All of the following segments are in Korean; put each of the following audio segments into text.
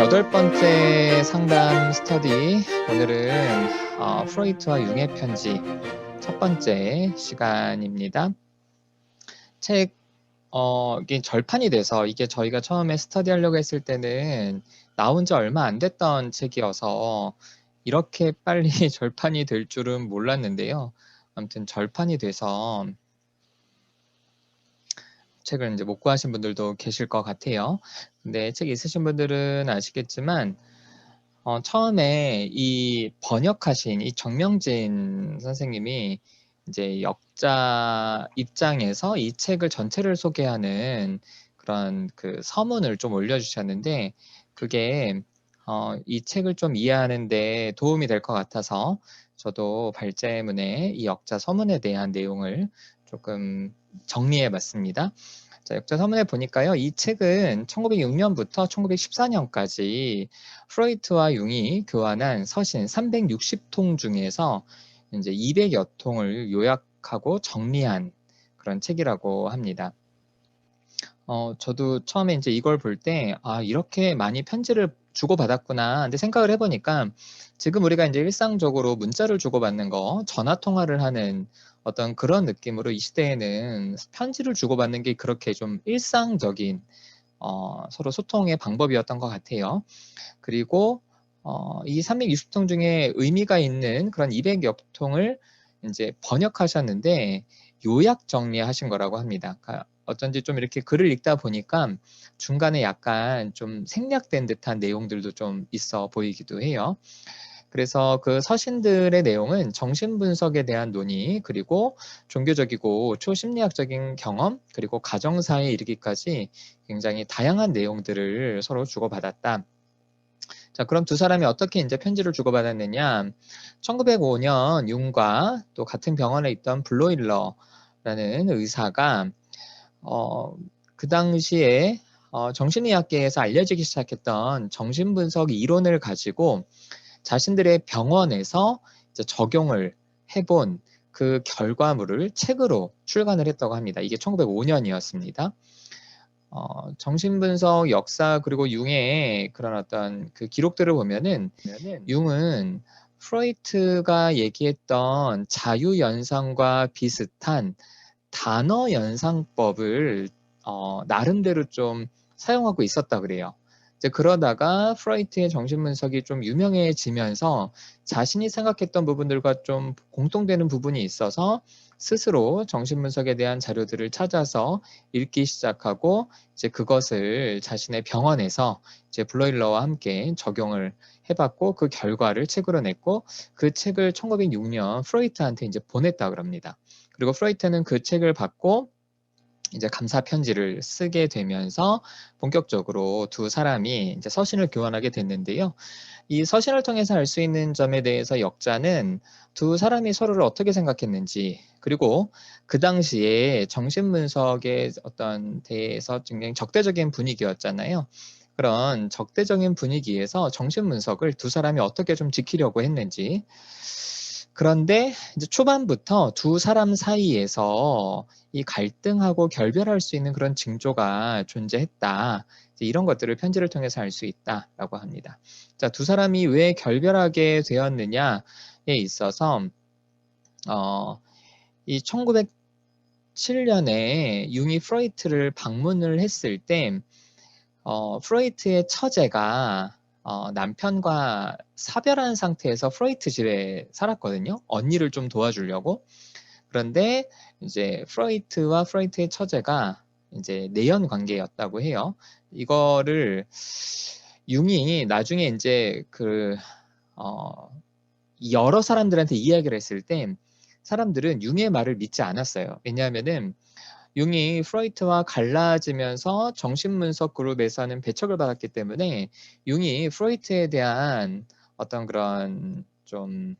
8번째 상담 스터디. 오늘은 프로이트와 융의 편지 첫 번째 시간입니다. 책 이게 절판이 돼서, 이게 저희가 처음에 스터디 하려고 했을 때는 나온 지 얼마 안 됐던 책이어서 이렇게 빨리 절판이 될 줄은 몰랐는데요. 아무튼 절판이 돼서 책을 이제 못 구하신 분들도 계실 것 같아요. 근데 책 있으신 분들은 아시겠지만 처음에 이 번역하신 이 정명진 선생님이 이제 역자 입장에서 이 책을 전체를 소개하는 그런 그 서문을 좀 올려주셨는데, 그게 이 책을 좀 이해하는 데 도움이 될 것 같아서 저도 발제문에 이 역자 서문에 대한 내용을 조금 정리해 봤습니다. 자, 역자 서문에 보니까요, 이 책은 1906년부터 1914년까지 프로이트와 융이 교환한 서신 360통 중에서 이제 200여 통을 요약하고 정리한 그런 책이라고 합니다. 저도 처음에 이제 이걸 볼 때, 이렇게 많이 편지를 주고받았구나. 근데 생각을 해보니까 지금 우리가 이제 일상적으로 문자를 주고받는 거, 전화 통화를 하는 어떤 그런 느낌으로 이 시대에는 편지를 주고받는 게 그렇게 좀 일상적인 서로 소통의 방법이었던 것 같아요. 그리고 이 360통 중에 의미가 있는 그런 200여 통을 이제 번역하셨는데 요약 정리하신 거라고 합니다. 그러니까 어쩐지 좀 이렇게 글을 읽다 보니까 중간에 약간 좀 생략된 듯한 내용들도 좀 있어 보이기도 해요. 그래서 그 서신들의 내용은 정신분석에 대한 논의, 그리고 종교적이고 초심리학적인 경험, 그리고 가정사에 이르기까지 굉장히 다양한 내용들을 서로 주고받았다. 자, 그럼 두 사람이 어떻게 이제 편지를 주고받았느냐? 1905년 융과 또 같은 병원에 있던 블로일러라는 의사가 그 당시에 정신의학계에서 알려지기 시작했던 정신분석 이론을 가지고 자신들의 병원에서 이제 적용을 해본 그 결과물을 책으로 출간을 했다고 합니다. 이게 1905년이었습니다. 정신분석 역사 그리고 융의 그런 어떤 그 기록들을 보면은 융은 프로이트가 얘기했던 자유연상과 비슷한 단어 연상법을 나름대로 좀 사용하고 있었다 그래요. 이제 그러다가 프로이트의 정신분석이 좀 유명해지면서 자신이 생각했던 부분들과 좀 공통되는 부분이 있어서 스스로 정신분석에 대한 자료들을 찾아서 읽기 시작하고 이제 그것을 자신의 병원에서 이제 블로일러와 함께 적용을 해봤고 그 결과를 책으로 냈고 그 책을 1906년 프로이트한테 이제 보냈다 그럽니다. 그리고 프로이트는 그 책을 받고 이제 감사 편지를 쓰게 되면서 본격적으로 두 사람이 이제 서신을 교환하게 됐는데요. 이 서신을 통해서 알 수 있는 점에 대해서 역자는 두 사람이 서로를 어떻게 생각했는지, 그리고 그 당시에 정신분석의 어떤 대해서 굉장히 적대적인 분위기였잖아요. 그런 적대적인 분위기에서 정신분석을 두 사람이 어떻게 좀 지키려고 했는지, 그런데 이제 초반부터 두 사람 사이에서 이 갈등하고 결별할 수 있는 그런 징조가 존재했다. 이런 것들을 편지를 통해서 알 수 있다라고 합니다. 자, 두 사람이 왜 결별하게 되었느냐에 있어서 이 1907년에 융이 프로이트를 방문을 했을 때 프로이트의 처제가 남편과 사별한 상태에서 프로이트 집에 살았거든요. 언니를 좀 도와주려고. 그런데 이제 프로이트와 프로이트의 처제가 이제 내연 관계였다고 해요. 이거를 융이 나중에 이제 여러 사람들한테 이야기를 했을 때 사람들은 융의 말을 믿지 않았어요. 왜냐하면은 융이 프로이트와 갈라지면서 정신분석 그룹에서는 배척을 받았기 때문에 융이 프로이트에 대한 어떤 그런 좀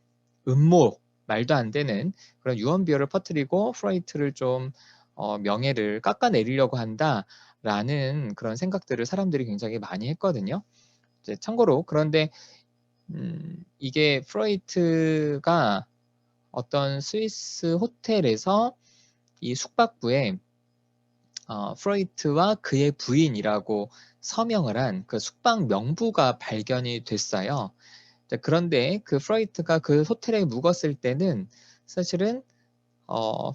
음모, 말도 안 되는 그런 유언비어를 퍼뜨리고 프로이트를 좀 명예를 깎아내리려고 한다라는 그런 생각들을 사람들이 굉장히 많이 했거든요. 이제 참고로 그런데 이게 프로이트가 어떤 스위스 호텔에서 이 숙박부에 프로이트와 그의 부인이라고 서명을 한 그 숙박 명부가 발견이 됐어요. 그런데 그 프로이트가 그 호텔에 묵었을 때는 사실은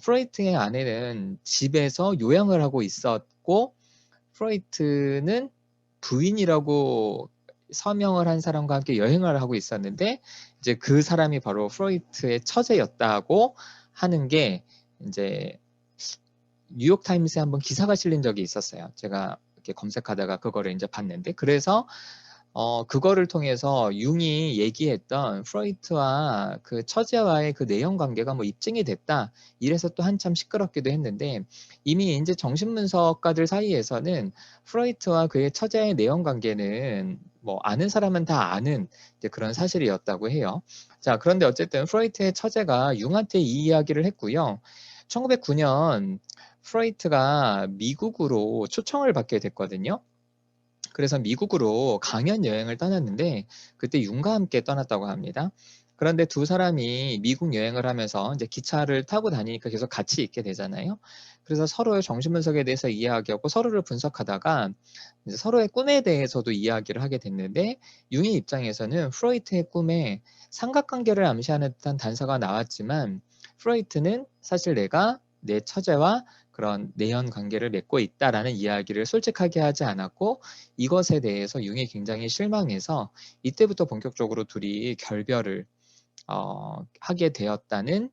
프로이트의 아내는 집에서 요양을 하고 있었고, 프로이트는 부인이라고 서명을 한 사람과 함께 여행을 하고 있었는데, 이제 그 사람이 바로 프로이트의 처제였다고 하는 게 이제 뉴욕 타임스에 한번 기사가 실린 적이 있었어요. 제가 이렇게 검색하다가 그거를 이제 봤는데, 그래서 그거를 통해서 융이 얘기했던 프로이트와 그 처제와의 그 내연 관계가 뭐 입증이 됐다. 이래서 또 한참 시끄럽기도 했는데, 이미 이제 정신분석가들 사이에서는 프로이트와 그의 처제의 내연 관계는 뭐 아는 사람은 다 아는 이제 그런 사실이었다고 해요. 자, 그런데 어쨌든 프로이트의 처제가 융한테 이 이야기를 했고요. 1909년 프로이트가 미국으로 초청을 받게 됐거든요. 그래서 미국으로 강연 여행을 떠났는데 그때 융과 함께 떠났다고 합니다. 그런데 두 사람이 미국 여행을 하면서 이제 기차를 타고 다니니까 계속 같이 있게 되잖아요. 그래서 서로의 정신분석에 대해서 이야기하고 서로를 분석하다가 이제 서로의 꿈에 대해서도 이야기를 하게 됐는데, 융의 입장에서는 프로이트의 꿈에 삼각관계를 암시하는 듯한 단서가 나왔지만, 프로이트는 사실 내가 내 처제와 그런 내연 관계를 맺고 있다라는 이야기를 솔직하게 하지 않았고, 이것에 대해서 융이 굉장히 실망해서 이때부터 본격적으로 둘이 결별을 하게 되었다는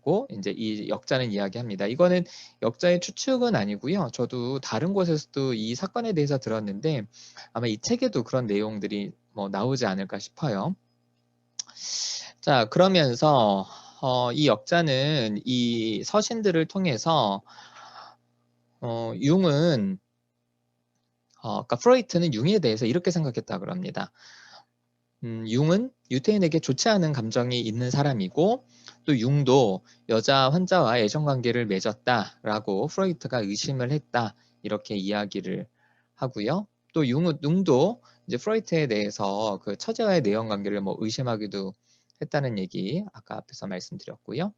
고 이제 이 역자는 이야기합니다. 이거는 역자의 추측은 아니고요. 저도 다른 곳에서도 이 사건에 대해서 들었는데 아마 이 책에도 그런 내용들이 뭐 나오지 않을까 싶어요. 자, 그러면서 이 역자는 이 서신들을 통해서 융은 그러니까 프로이트는 융에 대해서 이렇게 생각했다 그럽니다. 융은 유태인에게 좋지 않은 감정이 있는 사람이고, 또 융도 여자 환자와 애정관계를 맺었다라고 프로이트가 의심을 했다, 이렇게 이야기를 하고요. 또 융도 이제 프로이트에 대해서 그 처제와의 내연관계를 뭐 의심하기도 했다는 얘기 아까 앞에서 말씀드렸고요.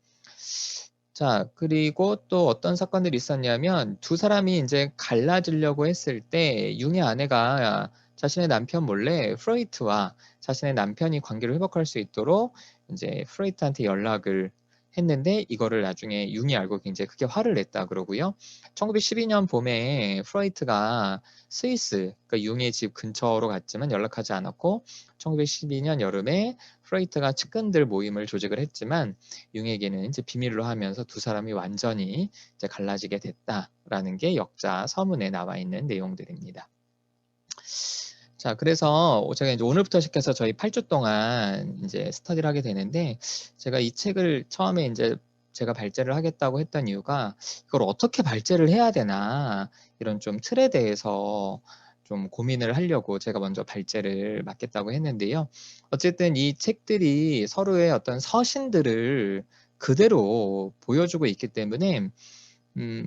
자, 그리고 또 어떤 사건들이 있었냐면 두 사람이 이제 갈라지려고 했을 때 융의 아내가 자신의 남편 몰래 프로이트와 자신의 남편이 관계를 회복할 수 있도록 이제 프로이트한테 연락을 했는데, 이거를 나중에 융이 알고 굉장히 크게 화를 냈다 그러고요. 1912년 봄에 프로이트가 스위스, 그러니까 융의 집 근처로 갔지만 연락하지 않았고, 1912년 여름에 프로이트가 측근들 모임을 조직을 했지만 융에게는 이제 비밀로 하면서 두 사람이 완전히 이제 갈라지게 됐다라는 게 역자 서문에 나와 있는 내용들입니다. 자, 그래서 제가 이제 오늘부터 시작해서 저희 8주 동안 이제 스터디를 하게 되는데, 제가 이 책을 처음에 이제 제가 발제를 하겠다고 했던 이유가 이걸 어떻게 발제를 해야 되나, 이런 좀 틀에 대해서 좀 고민을 하려고 제가 먼저 발제를 맡겠다고 했는데요. 어쨌든 이 책들이 서로의 어떤 서신들을 그대로 보여주고 있기 때문에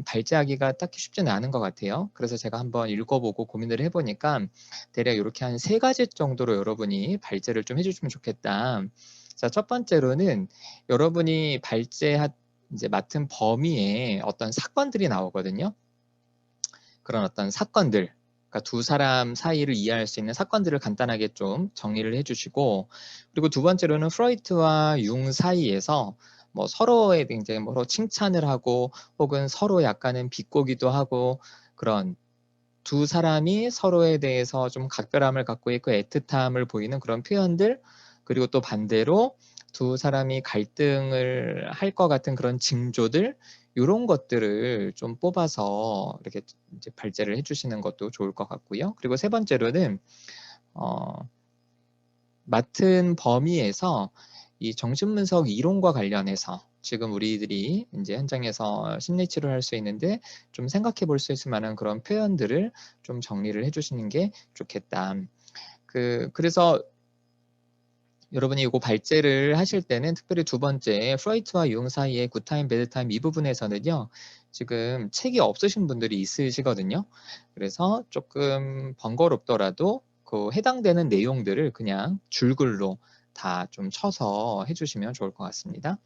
발제하기가 딱히 쉽지는 않은 것 같아요. 그래서 제가 한번 읽어보고 고민을 해보니까 대략 이렇게 한 3가지 정도로 여러분이 발제를 좀 해주시면 좋겠다. 자, 첫 번째로는 여러분이 이제 맡은 범위에 어떤 사건들이 나오거든요. 그런 어떤 사건들, 그러니까 두 사람 사이를 이해할 수 있는 사건들을 간단하게 좀 정리를 해주시고, 그리고 두 번째로는 프로이트와 융 사이에서 뭐 서로에 굉장히 뭐 칭찬을 하고 혹은 서로 약간은 비꼬기도 하고, 그런 두 사람이 서로에 대해서 좀 각별함을 갖고 있고 애틋함을 보이는 그런 표현들, 그리고 또 반대로 두 사람이 갈등을 할 것 같은 그런 징조들, 이런 것들을 좀 뽑아서 이렇게 이제 발제를 해주시는 것도 좋을 것 같고요. 그리고 세 번째로는 맡은 범위에서 이 정신분석 이론과 관련해서 지금 우리들이 이제 현장에서 심리치료를 할 수 있는데 좀 생각해 볼 수 있을 만한 그런 표현들을 좀 정리를 해주시는 게 좋겠다. 그래서 여러분이 이거 발제를 하실 때는 특별히 두 번째 프로이트와 융 사이의 굿타임, 배드타임 이 부분에서는요. 지금 책이 없으신 분들이 있으시거든요. 그래서 조금 번거롭더라도 그 해당되는 내용들을 그냥 줄글로 다 좀 쳐서 해주시면 좋을 것 같습니다.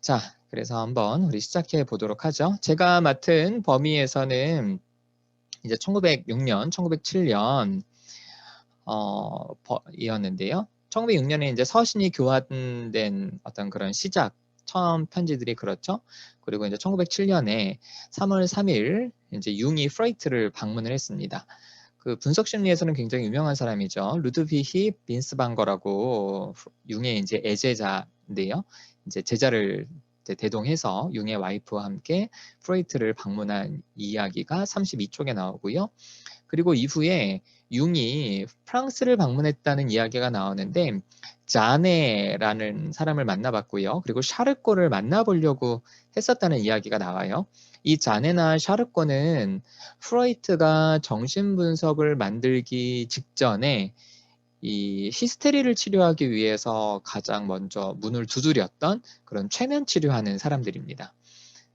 자, 그래서 한번 우리 시작해 보도록 하죠. 제가 맡은 범위에서는 이제 1906년, 1907년 이었는데요. 1906년에 이제 서신이 교환된 어떤 그런 시작, 처음 편지들이 그렇죠. 그리고 이제 1907년에 3월 3일 이제 융이 프로이트를 방문을 했습니다. 그 분석 심리에서는 굉장히 유명한 사람이죠. 루드비히 빈스방거라고 융의 이제 애제자인데요. 이제 제자를 이제 대동해서 융의 와이프와 함께 프로이트를 방문한 이야기가 32쪽에 나오고요. 그리고 이후에 융이 프랑스를 방문했다는 이야기가 나오는데 자네라는 사람을 만나봤고요. 그리고 샤르코를 만나보려고 했었다는 이야기가 나와요. 이 자네나 샤르코는 프로이트가 정신분석을 만들기 직전에 이 히스테리를 치료하기 위해서 가장 먼저 문을 두드렸던 그런 최면 치료하는 사람들입니다.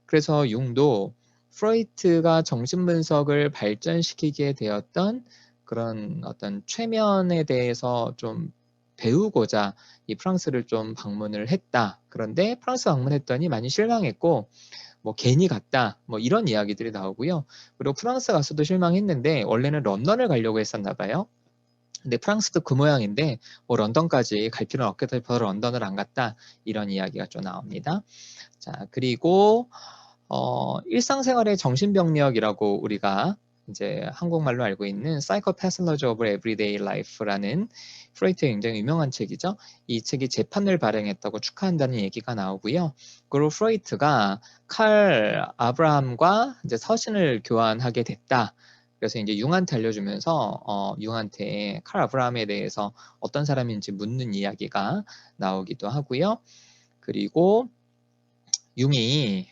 그래서 융도 프로이트가 정신분석을 발전시키게 되었던 그런 어떤 최면에 대해서 좀 배우고자 이 프랑스를 좀 방문을 했다. 그런데 프랑스 방문했더니 많이 실망했고 뭐 괜히 갔다. 뭐 이런 이야기들이 나오고요. 그리고 프랑스 가서도 실망했는데 원래는 런던을 가려고 했었나 봐요. 근데 프랑스도 그 모양인데 뭐 런던까지 갈 필요는 없겠다 싶어서 런던을 안 갔다. 이런 이야기가 좀 나옵니다. 자, 그리고 일상생활의 정신병력이라고 우리가 이제 한국말로 알고 있는 Psychopathology of Everyday Life라는 프로이트의 굉장히 유명한 책이죠. 이 책이 재판을 발행했다고 축하한다는 얘기가 나오고요. 그리고 프로이트가 칼 아브라함과 이제 서신을 교환하게 됐다. 그래서 이제 융한테 알려주면서 융한테 칼 아브라함에 대해서 어떤 사람인지 묻는 이야기가 나오기도 하고요. 그리고 융이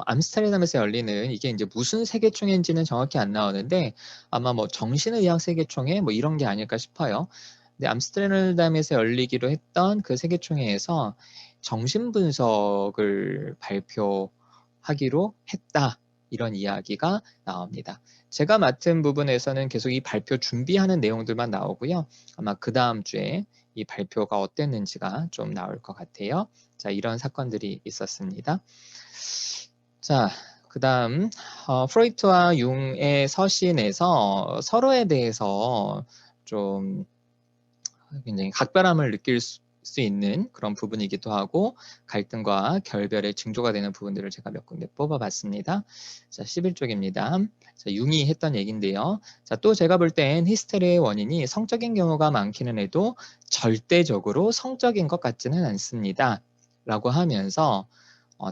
암스테르담에서 열리는 이게 이제 무슨 세계총회인지는 정확히 안 나오는데 아마 뭐 정신의학 세계총회 뭐 이런 게 아닐까 싶어요. 근데 암스테르담에서 열리기로 했던 그 세계총회에서 정신분석을 발표하기로 했다. 이런 이야기가 나옵니다. 제가 맡은 부분에서는 계속 이 발표 준비하는 내용들만 나오고요. 아마 그 다음 주에 이 발표가 어땠는지가 좀 나올 것 같아요. 자, 이런 사건들이 있었습니다. 자, 그 다음 프로이트와 융의 서신에서 서로에 대해서 좀 굉장히 각별함을 느낄 수 있는 그런 부분이기도 하고 갈등과 결별의 징조가 되는 부분들을 제가 몇 군데 뽑아봤습니다. 자, 11쪽입니다. 자, 융이 했던 얘기인데요. 자, 또 제가 볼 땐 히스테리의 원인이 성적인 경우가 많기는 해도 절대적으로 성적인 것 같지는 않습니다. 라고 하면서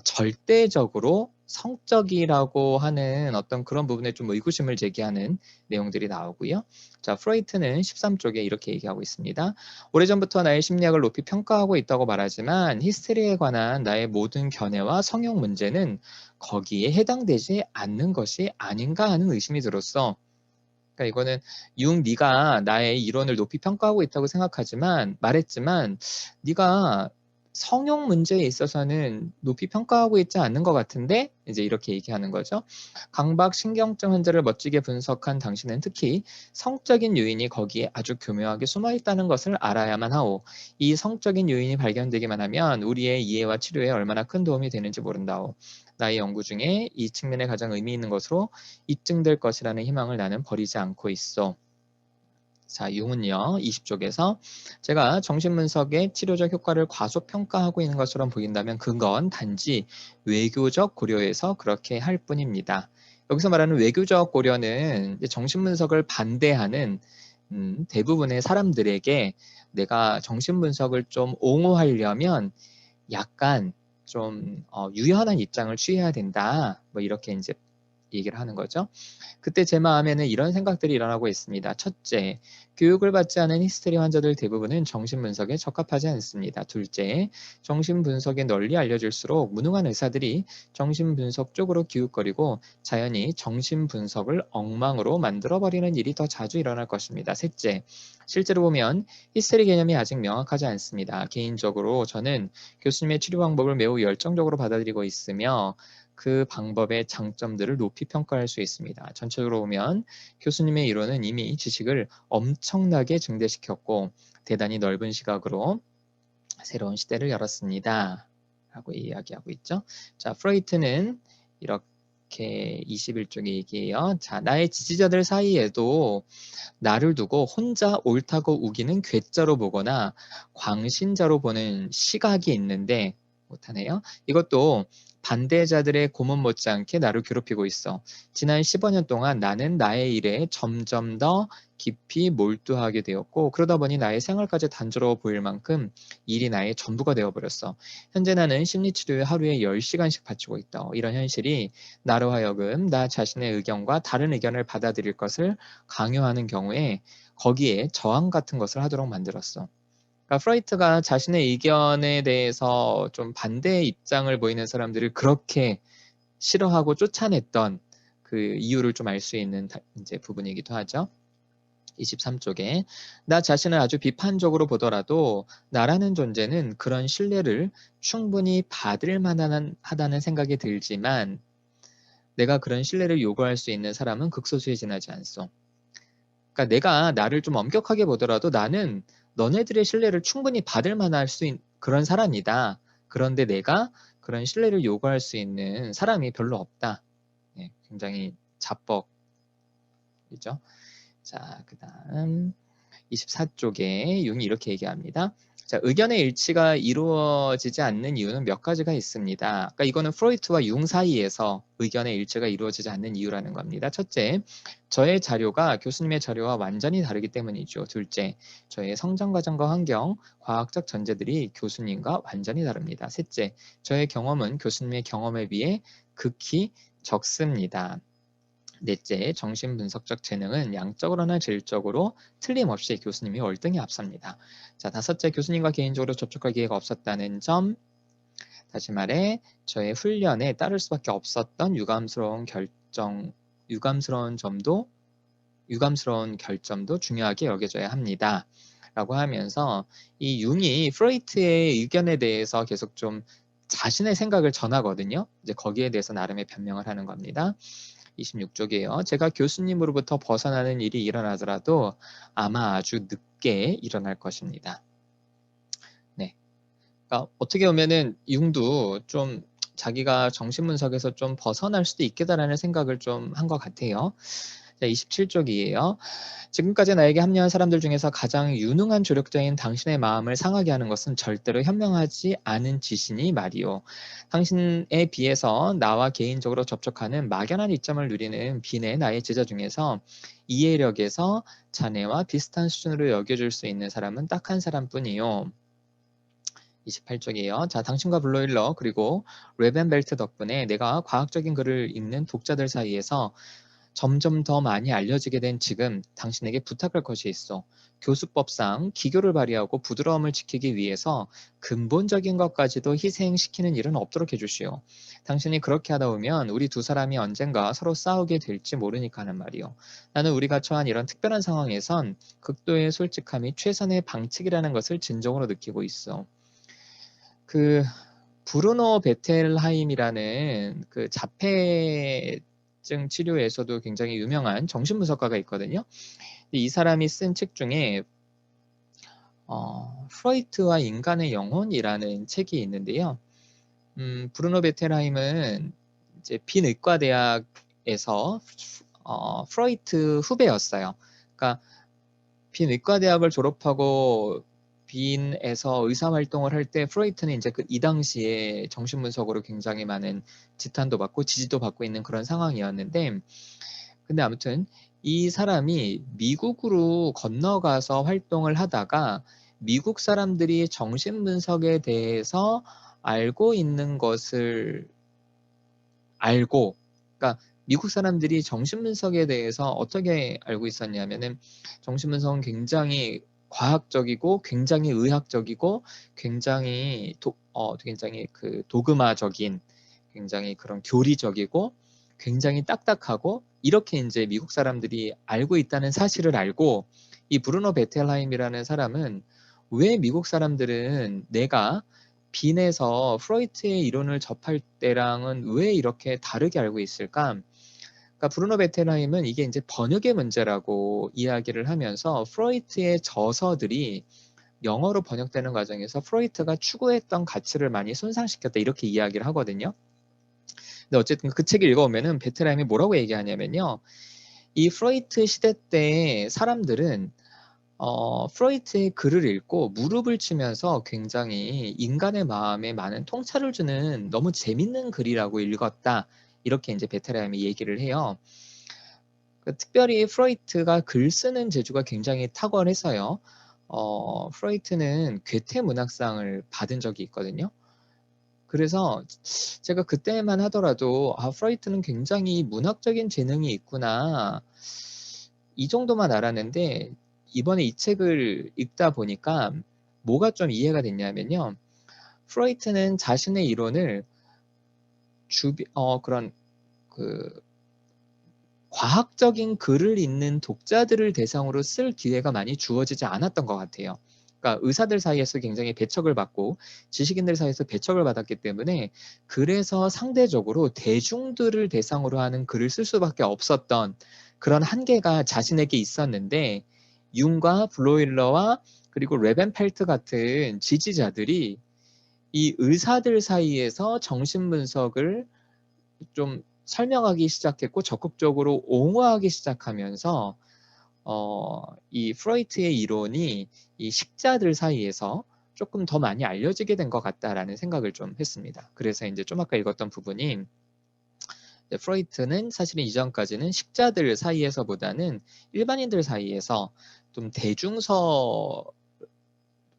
절대적으로 성적이라고 하는 어떤 그런 부분에 좀 의구심을 제기하는 내용들이 나오고요. 자, 프로이트는 13쪽에 이렇게 얘기하고 있습니다. 오래전부터 나의 심리학을 높이 평가하고 있다고 말하지만 히스테리에 관한 나의 모든 견해와 성형 문제는 거기에 해당되지 않는 것이 아닌가 하는 의심이 들었어. 그러니까 이거는 네가 나의 이론을 높이 평가하고 있다고 생각하지만 말했지만 네가 성형 문제에 있어서는 높이 평가하고 있지 않는 것 같은데 이제 이렇게 얘기하는 거죠. 강박 신경증 환자를 멋지게 분석한 당신은 특히 성적인 요인이 거기에 아주 교묘하게 숨어 있다는 것을 알아야만 하오. 이 성적인 요인이 발견되기만 하면 우리의 이해와 치료에 얼마나 큰 도움이 되는지 모른다오. 나의 연구 중에 이 측면에 가장 의미 있는 것으로 입증될 것이라는 희망을 나는 버리지 않고 있어. 자, 융은요, 20쪽에서 제가 정신분석의 치료적 효과를 과소평가하고 있는 것처럼 보인다면 그건 단지 외교적 고려에서 그렇게 할 뿐입니다. 여기서 말하는 외교적 고려는 정신분석을 반대하는 대부분의 사람들에게 내가 정신분석을 좀 옹호하려면 약간 좀 유연한 입장을 취해야 된다. 뭐 이렇게 이제 얘기를 하는 거죠. 그때 제 마음에는 이런 생각들이 일어나고 있습니다. 첫째, 교육을 받지 않은 히스테리 환자들 대부분은 정신분석에 적합하지 않습니다. 둘째, 정신분석이 널리 알려질수록 무능한 의사들이 정신분석 쪽으로 기웃거리고 자연히 정신분석을 엉망으로 만들어버리는 일이 더 자주 일어날 것입니다. 셋째, 실제로 보면 히스테리 개념이 아직 명확하지 않습니다. 개인적으로 저는 교수님의 치료 방법을 매우 열정적으로 받아들이고 있으며 그 방법의 장점들을 높이 평가할 수 있습니다. 전체적으로 보면 교수님의 이론은 이미 지식을 엄청나게 증대시켰고 대단히 넓은 시각으로 새로운 시대를 열었습니다. 라고 이야기하고 있죠. 자, 프로이트는 이렇게 21쪽에 얘기해요. 자, 나의 지지자들 사이에도 나를 두고 혼자 옳다고 우기는 괴짜로 보거나 광신자로 보는 시각이 있는데 못하네요. 이것도 반대자들의 고문 못지않게 나를 괴롭히고 있어. 지난 15년 동안 나는 나의 일에 점점 더 깊이 몰두하게 되었고 그러다 보니 나의 생활까지 단조로워 보일 만큼 일이 나의 전부가 되어버렸어. 현재 나는 심리치료에 하루에 10시간씩 바치고 있다. 이런 현실이 나로 하여금 나 자신의 의견과 다른 의견을 받아들일 것을 강요하는 경우에 거기에 저항 같은 것을 하도록 만들었어. 그러니까 프로이트가 자신의 의견에 대해서 좀 반대의 입장을 보이는 사람들을 그렇게 싫어하고 쫓아냈던 그 이유를 좀 알 수 있는 이제 부분이기도 하죠. 23쪽에 나 자신을 아주 비판적으로 보더라도 나라는 존재는 그런 신뢰를 충분히 받을 만하다는 생각이 들지만 내가 그런 신뢰를 요구할 수 있는 사람은 극소수에 지나지 않소. 그러니까 내가 나를 좀 엄격하게 보더라도 나는 너네들의 신뢰를 충분히 받을 만할 수 있는 그런 사람이다. 그런데 내가 그런 신뢰를 요구할 수 있는 사람이 별로 없다. 예, 굉장히 자뻑이죠. 자, 그 다음 24쪽에 융이 이렇게 얘기합니다. 자, 의견의 일치가 이루어지지 않는 이유는 몇 가지가 있습니다. 그러니까 이거는 프로이트와 융 사이에서 의견의 일치가 이루어지지 않는 이유라는 겁니다. 첫째, 저의 자료가 교수님의 자료와 완전히 다르기 때문이죠. 둘째, 저의 성장 과정과 환경, 과학적 전제들이 교수님과 완전히 다릅니다. 셋째, 저의 경험은 교수님의 경험에 비해 극히 적습니다. 넷째, 정신분석적 재능은 양적으로나 질적으로 틀림없이 교수님이 월등히 앞섭니다. 자, 다섯째, 교수님과 개인적으로 접촉할 기회가 없었다는 점. 다시 말해 저의 훈련에 따를 수밖에 없었던 유감스러운 결점도 중요하게 여겨져야 합니다. 라고 하면서 이 융이 프로이트의 의견에 대해서 계속 좀 자신의 생각을 전하거든요. 이제 거기에 대해서 나름의 변명을 하는 겁니다. 26쪽이에요. 제가 교수님으로부터 벗어나는 일이 일어나더라도 아마 아주 늦게 일어날 것입니다. 네. 그러니까 어떻게 보면은 융도 좀 자기가 정신분석에서 좀 벗어날 수도 있겠다라는 생각을 좀 한 것 같아요. 자, 27쪽이에요. 지금까지 나에게 합류한 사람들 중에서 가장 유능한 조력자인 당신의 마음을 상하게 하는 것은 절대로 현명하지 않은 짓이니 말이오. 당신에 비해서 나와 개인적으로 접촉하는 막연한 이점을 누리는 비내 나의 제자 중에서 이해력에서 자네와 비슷한 수준으로 여겨줄 수 있는 사람은 딱 한 사람뿐이요. 28쪽이에요. 자, 당신과 블로일러 그리고 레벤벨트 덕분에 내가 과학적인 글을 읽는 독자들 사이에서 점점 더 많이 알려지게 된 지금 당신에게 부탁할 것이 있어. 교수법상 기교를 발휘하고 부드러움을 지키기 위해서 근본적인 것까지도 희생시키는 일은 없도록 해주시오. 당신이 그렇게 하다 보면 우리 두 사람이 언젠가 서로 싸우게 될지 모르니까 하는 말이오. 나는 우리가 처한 이런 특별한 상황에선 극도의 솔직함이 최선의 방책이라는 것을 진정으로 느끼고 있어. 그 브루노 베텔하임이라는 그 자폐증 치료에서도 굉장히 유명한 정신분석가가 있거든요. 이 사람이 쓴 책 중에 프로이트와 인간의 영혼이라는 책이 있는데요. 브루노 베텔하임은 이제 빈의과 대학에서 프로이트 후배였어요. 그러니까 빈의과 대학을 졸업하고 빈에서 의사 활동을 할 때 프로이트는 이제 이 당시에 정신분석으로 굉장히 많은 지탄도 받고 지지도 받고 있는 그런 상황이었는데 근데 아무튼 이 사람이 미국으로 건너가서 활동을 하다가 미국 사람들이 정신분석에 대해서 알고 있는 것을 알고 그러니까 미국 사람들이 정신분석에 대해서 어떻게 알고 있었냐면은 정신분석은 굉장히 과학적이고 굉장히 의학적이고 굉장히 굉장히 그 도그마적인 굉장히 그런 교리적이고 굉장히 딱딱하고 이렇게 이제 미국 사람들이 알고 있다는 사실을 알고 이 브루노 베텔하임이라는 사람은 왜 미국 사람들은 내가 빈에서 프로이트의 이론을 접할 때랑은 왜 이렇게 다르게 알고 있을까? 그러니까 브루노 베텔하임은 이게 이제 번역의 문제라고 이야기를 하면서 프로이트의 저서들이 영어로 번역되는 과정에서 프로이트가 추구했던 가치를 많이 손상시켰다 이렇게 이야기를 하거든요. 근데 어쨌든 그 책을 읽어보면은 베트람이 뭐라고 얘기하냐면요. 이 프로이트 시대 때 사람들은 프로이트의 글을 읽고 무릎을 치면서 굉장히 인간의 마음에 많은 통찰을 주는 너무 재밌는 글이라고 읽었다. 이렇게 이제 베테람이 얘기를 해요. 특별히 프로이트가 글 쓰는 재주가 굉장히 탁월해서요. 프로이트는 괴테 문학상을 받은 적이 있거든요. 그래서 제가 그때만 하더라도 프로이트는 굉장히 문학적인 재능이 있구나. 이 정도만 알았는데 이번에 이 책을 읽다 보니까 뭐가 좀 이해가 됐냐면요. 프로이트는 자신의 이론을 그런 그 과학적인 글을 읽는 독자들을 대상으로 쓸 기회가 많이 주어지지 않았던 것 같아요. 그러니까 의사들 사이에서 굉장히 배척을 받고 지식인들 사이에서 배척을 받았기 때문에 그래서 상대적으로 대중들을 대상으로 하는 글을 쓸 수밖에 없었던 그런 한계가 자신에게 있었는데 융과 블로일러와 그리고 레벤펠트 같은 지지자들이 이 의사들 사이에서 정신분석을 좀 설명하기 시작했고 적극적으로 옹호하기 시작하면서 이 프로이트의 이론이 이 식자들 사이에서 조금 더 많이 알려지게 된 것 같다라는 생각을 좀 했습니다. 그래서 이제 좀 아까 읽었던 부분이 프로이트는 사실은 이전까지는 식자들 사이에서보다는 일반인들 사이에서 좀 대중서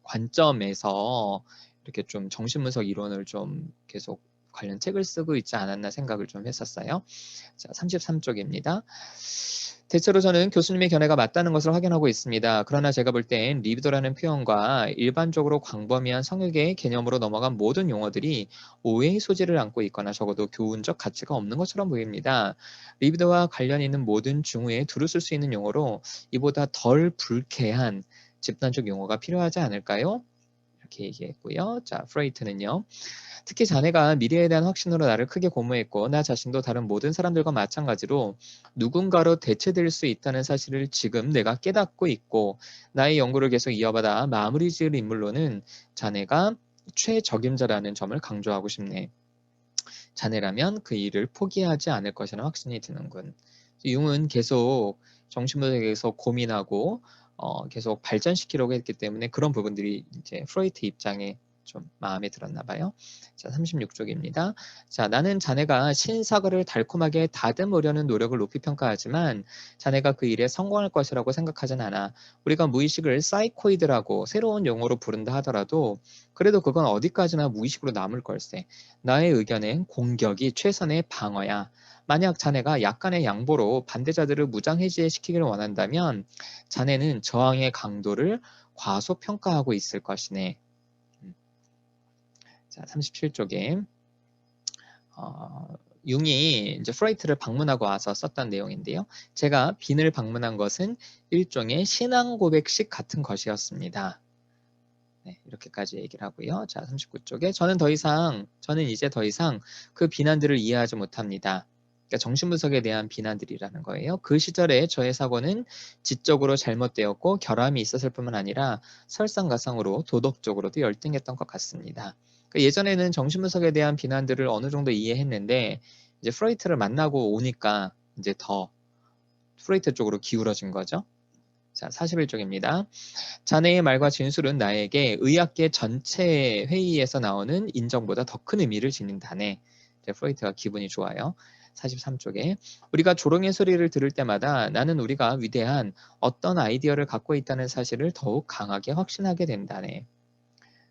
관점에서 이렇게 좀 정신분석 이론을 좀 계속 관련 책을 쓰고 있지 않았나 생각을 좀 했었어요. 자, 33쪽입니다. 대체로 저는 교수님의 견해가 맞다는 것을 확인하고 있습니다. 그러나 제가 볼 땐 리비도라는 표현과 일반적으로 광범위한 성역의 개념으로 넘어간 모든 용어들이 오해의 소지를 안고 있거나 적어도 교훈적 가치가 없는 것처럼 보입니다. 리비도와 관련 있는 모든 중후에 두루 쓸 수 있는 용어로 이보다 덜 불쾌한 집단적 용어가 필요하지 않을까요? 이렇게 얘기했고요. 자, 프레이트는요. 특히 자네가 미래에 대한 확신으로 나를 크게 고무했고 나 자신도 다른 모든 사람들과 마찬가지로 누군가로 대체될 수 있다는 사실을 지금 내가 깨닫고 있고 나의 연구를 계속 이어받아 마무리 지을 인물로는 자네가 최적임자라는 점을 강조하고 싶네. 자네라면 그 일을 포기하지 않을 것이라는 확신이 드는군. 융은 계속 정신분석에서 고민하고 계속 발전시키려고 했기 때문에 그런 부분들이 이제 프로이트 입장에 좀 마음에 들었나 봐요. 자, 36쪽입니다. 자, 나는 자네가 신사과를 달콤하게 다듬으려는 노력을 높이 평가하지만 자네가 그 일에 성공할 것이라고 생각하진 않아. 우리가 무의식을 사이코이드라고 새로운 용어로 부른다 하더라도 그래도 그건 어디까지나 무의식으로 남을 걸세. 나의 의견엔 공격이 최선의 방어야. 만약 자네가 약간의 양보로 반대자들을 무장해제시키기를 원한다면 자네는 저항의 강도를 과소평가하고 있을 것이네. 자, 37쪽에 융이 이제 프로이트를 방문하고 와서 썼던 내용인데요. 제가 빈을 방문한 것은 일종의 신앙 고백식 같은 것이었습니다. 네, 이렇게까지 얘기를 하고요. 자, 39쪽에 저는 이제 더 이상 그 비난들을 이해하지 못합니다. 그러니까 정신분석에 대한 비난들이라는 거예요. 그 시절에 저의 사고는 지적으로 잘못되었고 결함이 있었을 뿐만 아니라 설상가상으로 도덕적으로도 열등했던 것 같습니다. 그러니까 예전에는 정신분석에 대한 비난들을 어느 정도 이해했는데 이제 프로이트를 만나고 오니까 이제 더 프로이트 쪽으로 기울어진 거죠. 자, 41쪽입니다. 자네의 말과 진술은 나에게 의학계 전체 회의에서 나오는 인정보다 더 큰 의미를 지닌다네. 프로이트가 기분이 좋아요. 43쪽에 우리가 조롱의 소리를 들을 때마다 나는 우리가 위대한 어떤 아이디어를 갖고 있다는 사실을 더욱 강하게 확신하게 된다네.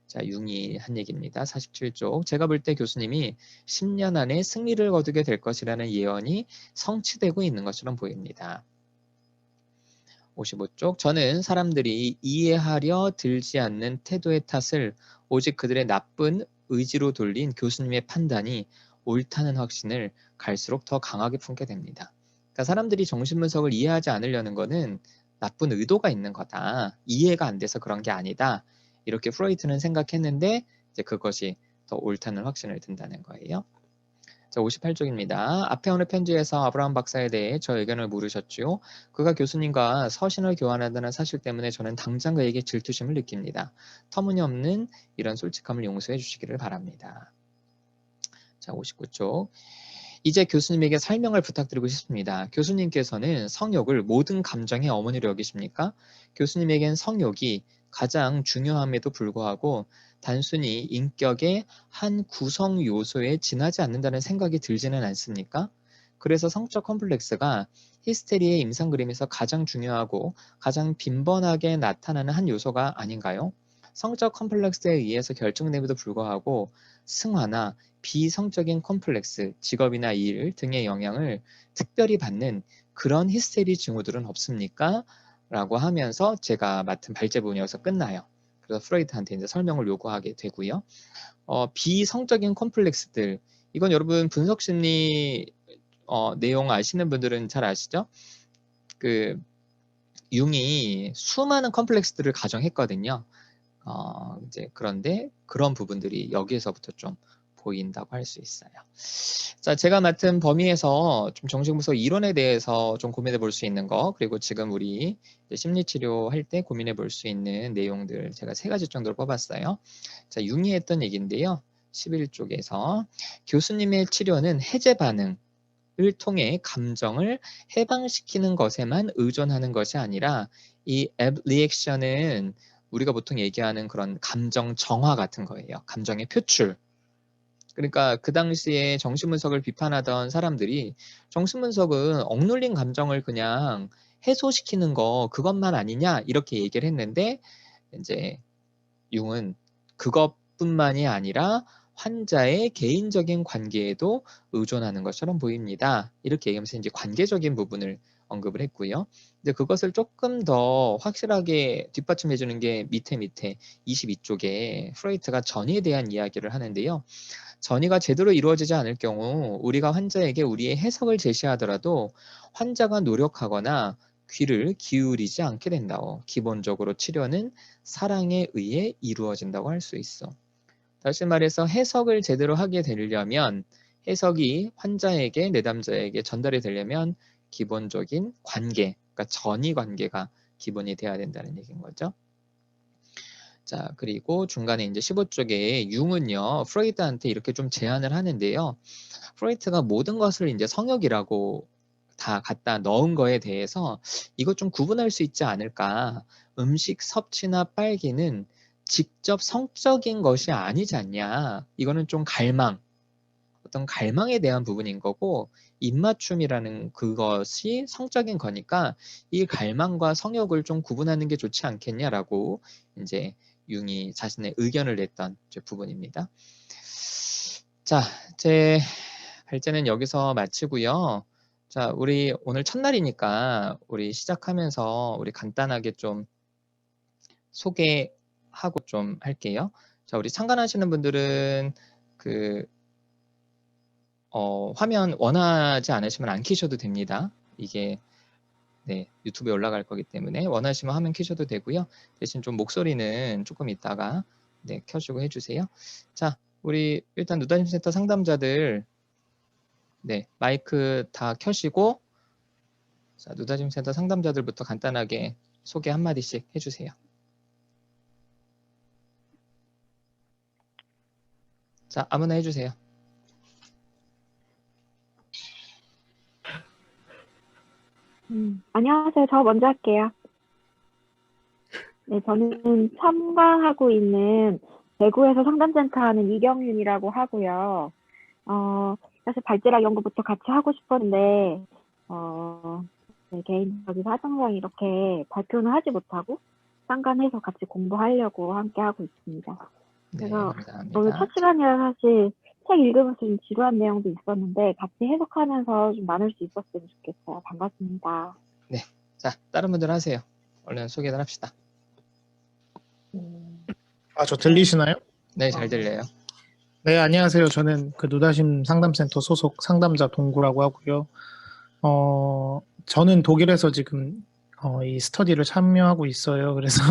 자, 융이 한 얘기입니다. 47쪽. 제가 볼 때 교수님이 10년 안에 승리를 거두게 될 것이라는 예언이 성취되고 있는 것처럼 보입니다. 55쪽. 저는 사람들이 이해하려 들지 않는 태도의 탓을 오직 그들의 나쁜 의지로 돌린 교수님의 판단이 옳다는 확신을 갈수록 더 강하게 품게 됩니다. 그러니까 사람들이 정신분석을 이해하지 않으려는 거는 나쁜 의도가 있는 거다. 이해가 안 돼서 그런 게 아니다. 이렇게 프로이트는 생각했는데 이제 그것이 더 옳다는 확신을 든다는 거예요. 자, 58쪽입니다. 앞에 오는 편지에서 아브라함 박사에 대해 저 의견을 물으셨죠. 그가 교수님과 서신을 교환한다는 사실 때문에 저는 당장 그에게 질투심을 느낍니다. 터무니없는 이런 솔직함을 용서해 주시기를 바랍니다. 자, 59쪽. 이제 교수님에게 설명을 부탁드리고 싶습니다. 교수님께서는 성욕을 모든 감정의 어머니로 여기십니까? 교수님에겐 성욕이 가장 중요함에도 불구하고 단순히 인격의 한 구성 요소에 지나지 않는다는 생각이 들지는 않습니까? 그래서 성적 컴플렉스가 히스테리의 임상 그림에서 가장 중요하고 가장 빈번하게 나타나는 한 요소가 아닌가요? 성적 컴플렉스에 의해서 결정됨에도 불구하고 승화나 비성적인 컴플렉스, 직업이나 일 등의 영향을 특별히 받는 그런 히스테리 징후들은 없습니까? 라고 하면서 제가 맡은 발제부분이 여기서 끝나요. 그래서 프로이트한테 이제 설명을 요구하게 되고요. 비성적인 컴플렉스들, 이건 여러분 분석심리 내용 아시는 분들은 잘 아시죠? 그 융이 수많은 컴플렉스들을 가정했거든요. 이제 그런데 그런 부분들이 여기에서부터 좀 보인다고 할 수 있어요. 자, 제가 맡은 범위에서 좀 정신분석 이론에 대해서 좀 고민해 볼 수 있는 거, 그리고 지금 우리 심리치료 할 때 고민해 볼 수 있는 내용들 제가 3가지 정도로 뽑았어요. 자, 융이 했던 얘기인데요. 11쪽에서 교수님의 치료는 해제 반응을 통해 감정을 해방시키는 것에만 의존하는 것이 아니라 이 앱 리액션은 우리가 보통 얘기하는 그런 감정 정화 같은 거예요. 감정의 표출. 그러니까 그 당시에 정신분석을 비판하던 사람들이 정신분석은 억눌린 감정을 그냥 해소시키는 거 그것만 아니냐 이렇게 얘기를 했는데 이제 융은 그것뿐만이 아니라 환자의 개인적인 관계에도 의존하는 것처럼 보입니다. 이렇게 얘기하면서 이제 관계적인 부분을 언급을 했고요. 근데 그것을 조금 더 확실하게 뒷받침해 주는 게 밑에 22쪽에 프로이트가 전이에 대한 이야기를 하는데요. 전이가 제대로 이루어지지 않을 경우 우리가 환자에게 우리의 해석을 제시하더라도 환자가 노력하거나 귀를 기울이지 않게 된다고. 기본적으로 치료는 사랑에 의해 이루어진다고 할 수 있어. 다시 말해서 해석을 제대로 하게 되려면 해석이 환자에게 내담자에게 전달이 되려면 기본적인 관계, 그러니까 전이 관계가 기본이 돼야 된다는 얘기인 거죠. 자, 그리고 중간에 이제 15쪽에 융은요, 프로이트한테 이렇게 좀 제안을 하는데요. 프로이트가 모든 것을 이제 성역이라고 다 갖다 넣은 거에 대해서 이것 좀 구분할 수 있지 않을까. 음식 섭취나 빨기는 직접 성적인 것이 아니지 않냐. 이거는 좀 갈망, 어떤 갈망에 대한 부분인 거고 입맞춤이라는 그것이 성적인 거니까 이 갈망과 성욕을 좀 구분하는 게 좋지 않겠냐라고 이제 융이 자신의 의견을 냈던 부분입니다. 자, 제 발제는 여기서 마치고요. 자, 우리 오늘 첫날이니까 우리 시작하면서 우리 간단하게 좀 소개하고 좀 할게요. 자, 우리 참관하시는 분들은 그 화면 원하지 않으시면 안 켜셔도 됩니다. 이게 네, 유튜브에 올라갈 거기 때문에 원하시면 화면 켜셔도 되고요. 대신 좀 목소리는 조금 있다가 네, 켜주고 해주세요. 자, 우리 일단 누다심센터 상담자들 네, 마이크 다 켜시고 자, 누다심센터 상담자들부터 간단하게 소개 한마디씩 해주세요. 자, 아무나 해주세요. 안녕하세요. 저 먼저 할게요. 네, 저는 참가하고 있는 대구에서 상담센터 하는 이경윤이라고 하고요. 사실 발제락 연구부터 같이 하고 싶었는데, 네, 개인적인 사정상 이렇게 발표는 하지 못하고 상관해서 같이 공부하려고 함께 하고 있습니다. 네, 그래서 감사합니다. 오늘 첫 시간이라 사실 책 읽으면서 좀 지루한 내용도 있었는데 같이 해석하면서 좀 나눌 수 있었으면 좋겠어요. 반갑습니다. 네, 자, 다른 분들 하세요. 얼른 소개를 합시다. 저 들리시나요? 네, 잘 들려요. 네, 안녕하세요. 저는 그 누다심 상담센터 소속 상담자 동구라고 하고요. 저는 독일에서 지금 이 스터디를 참여하고 있어요. 그래서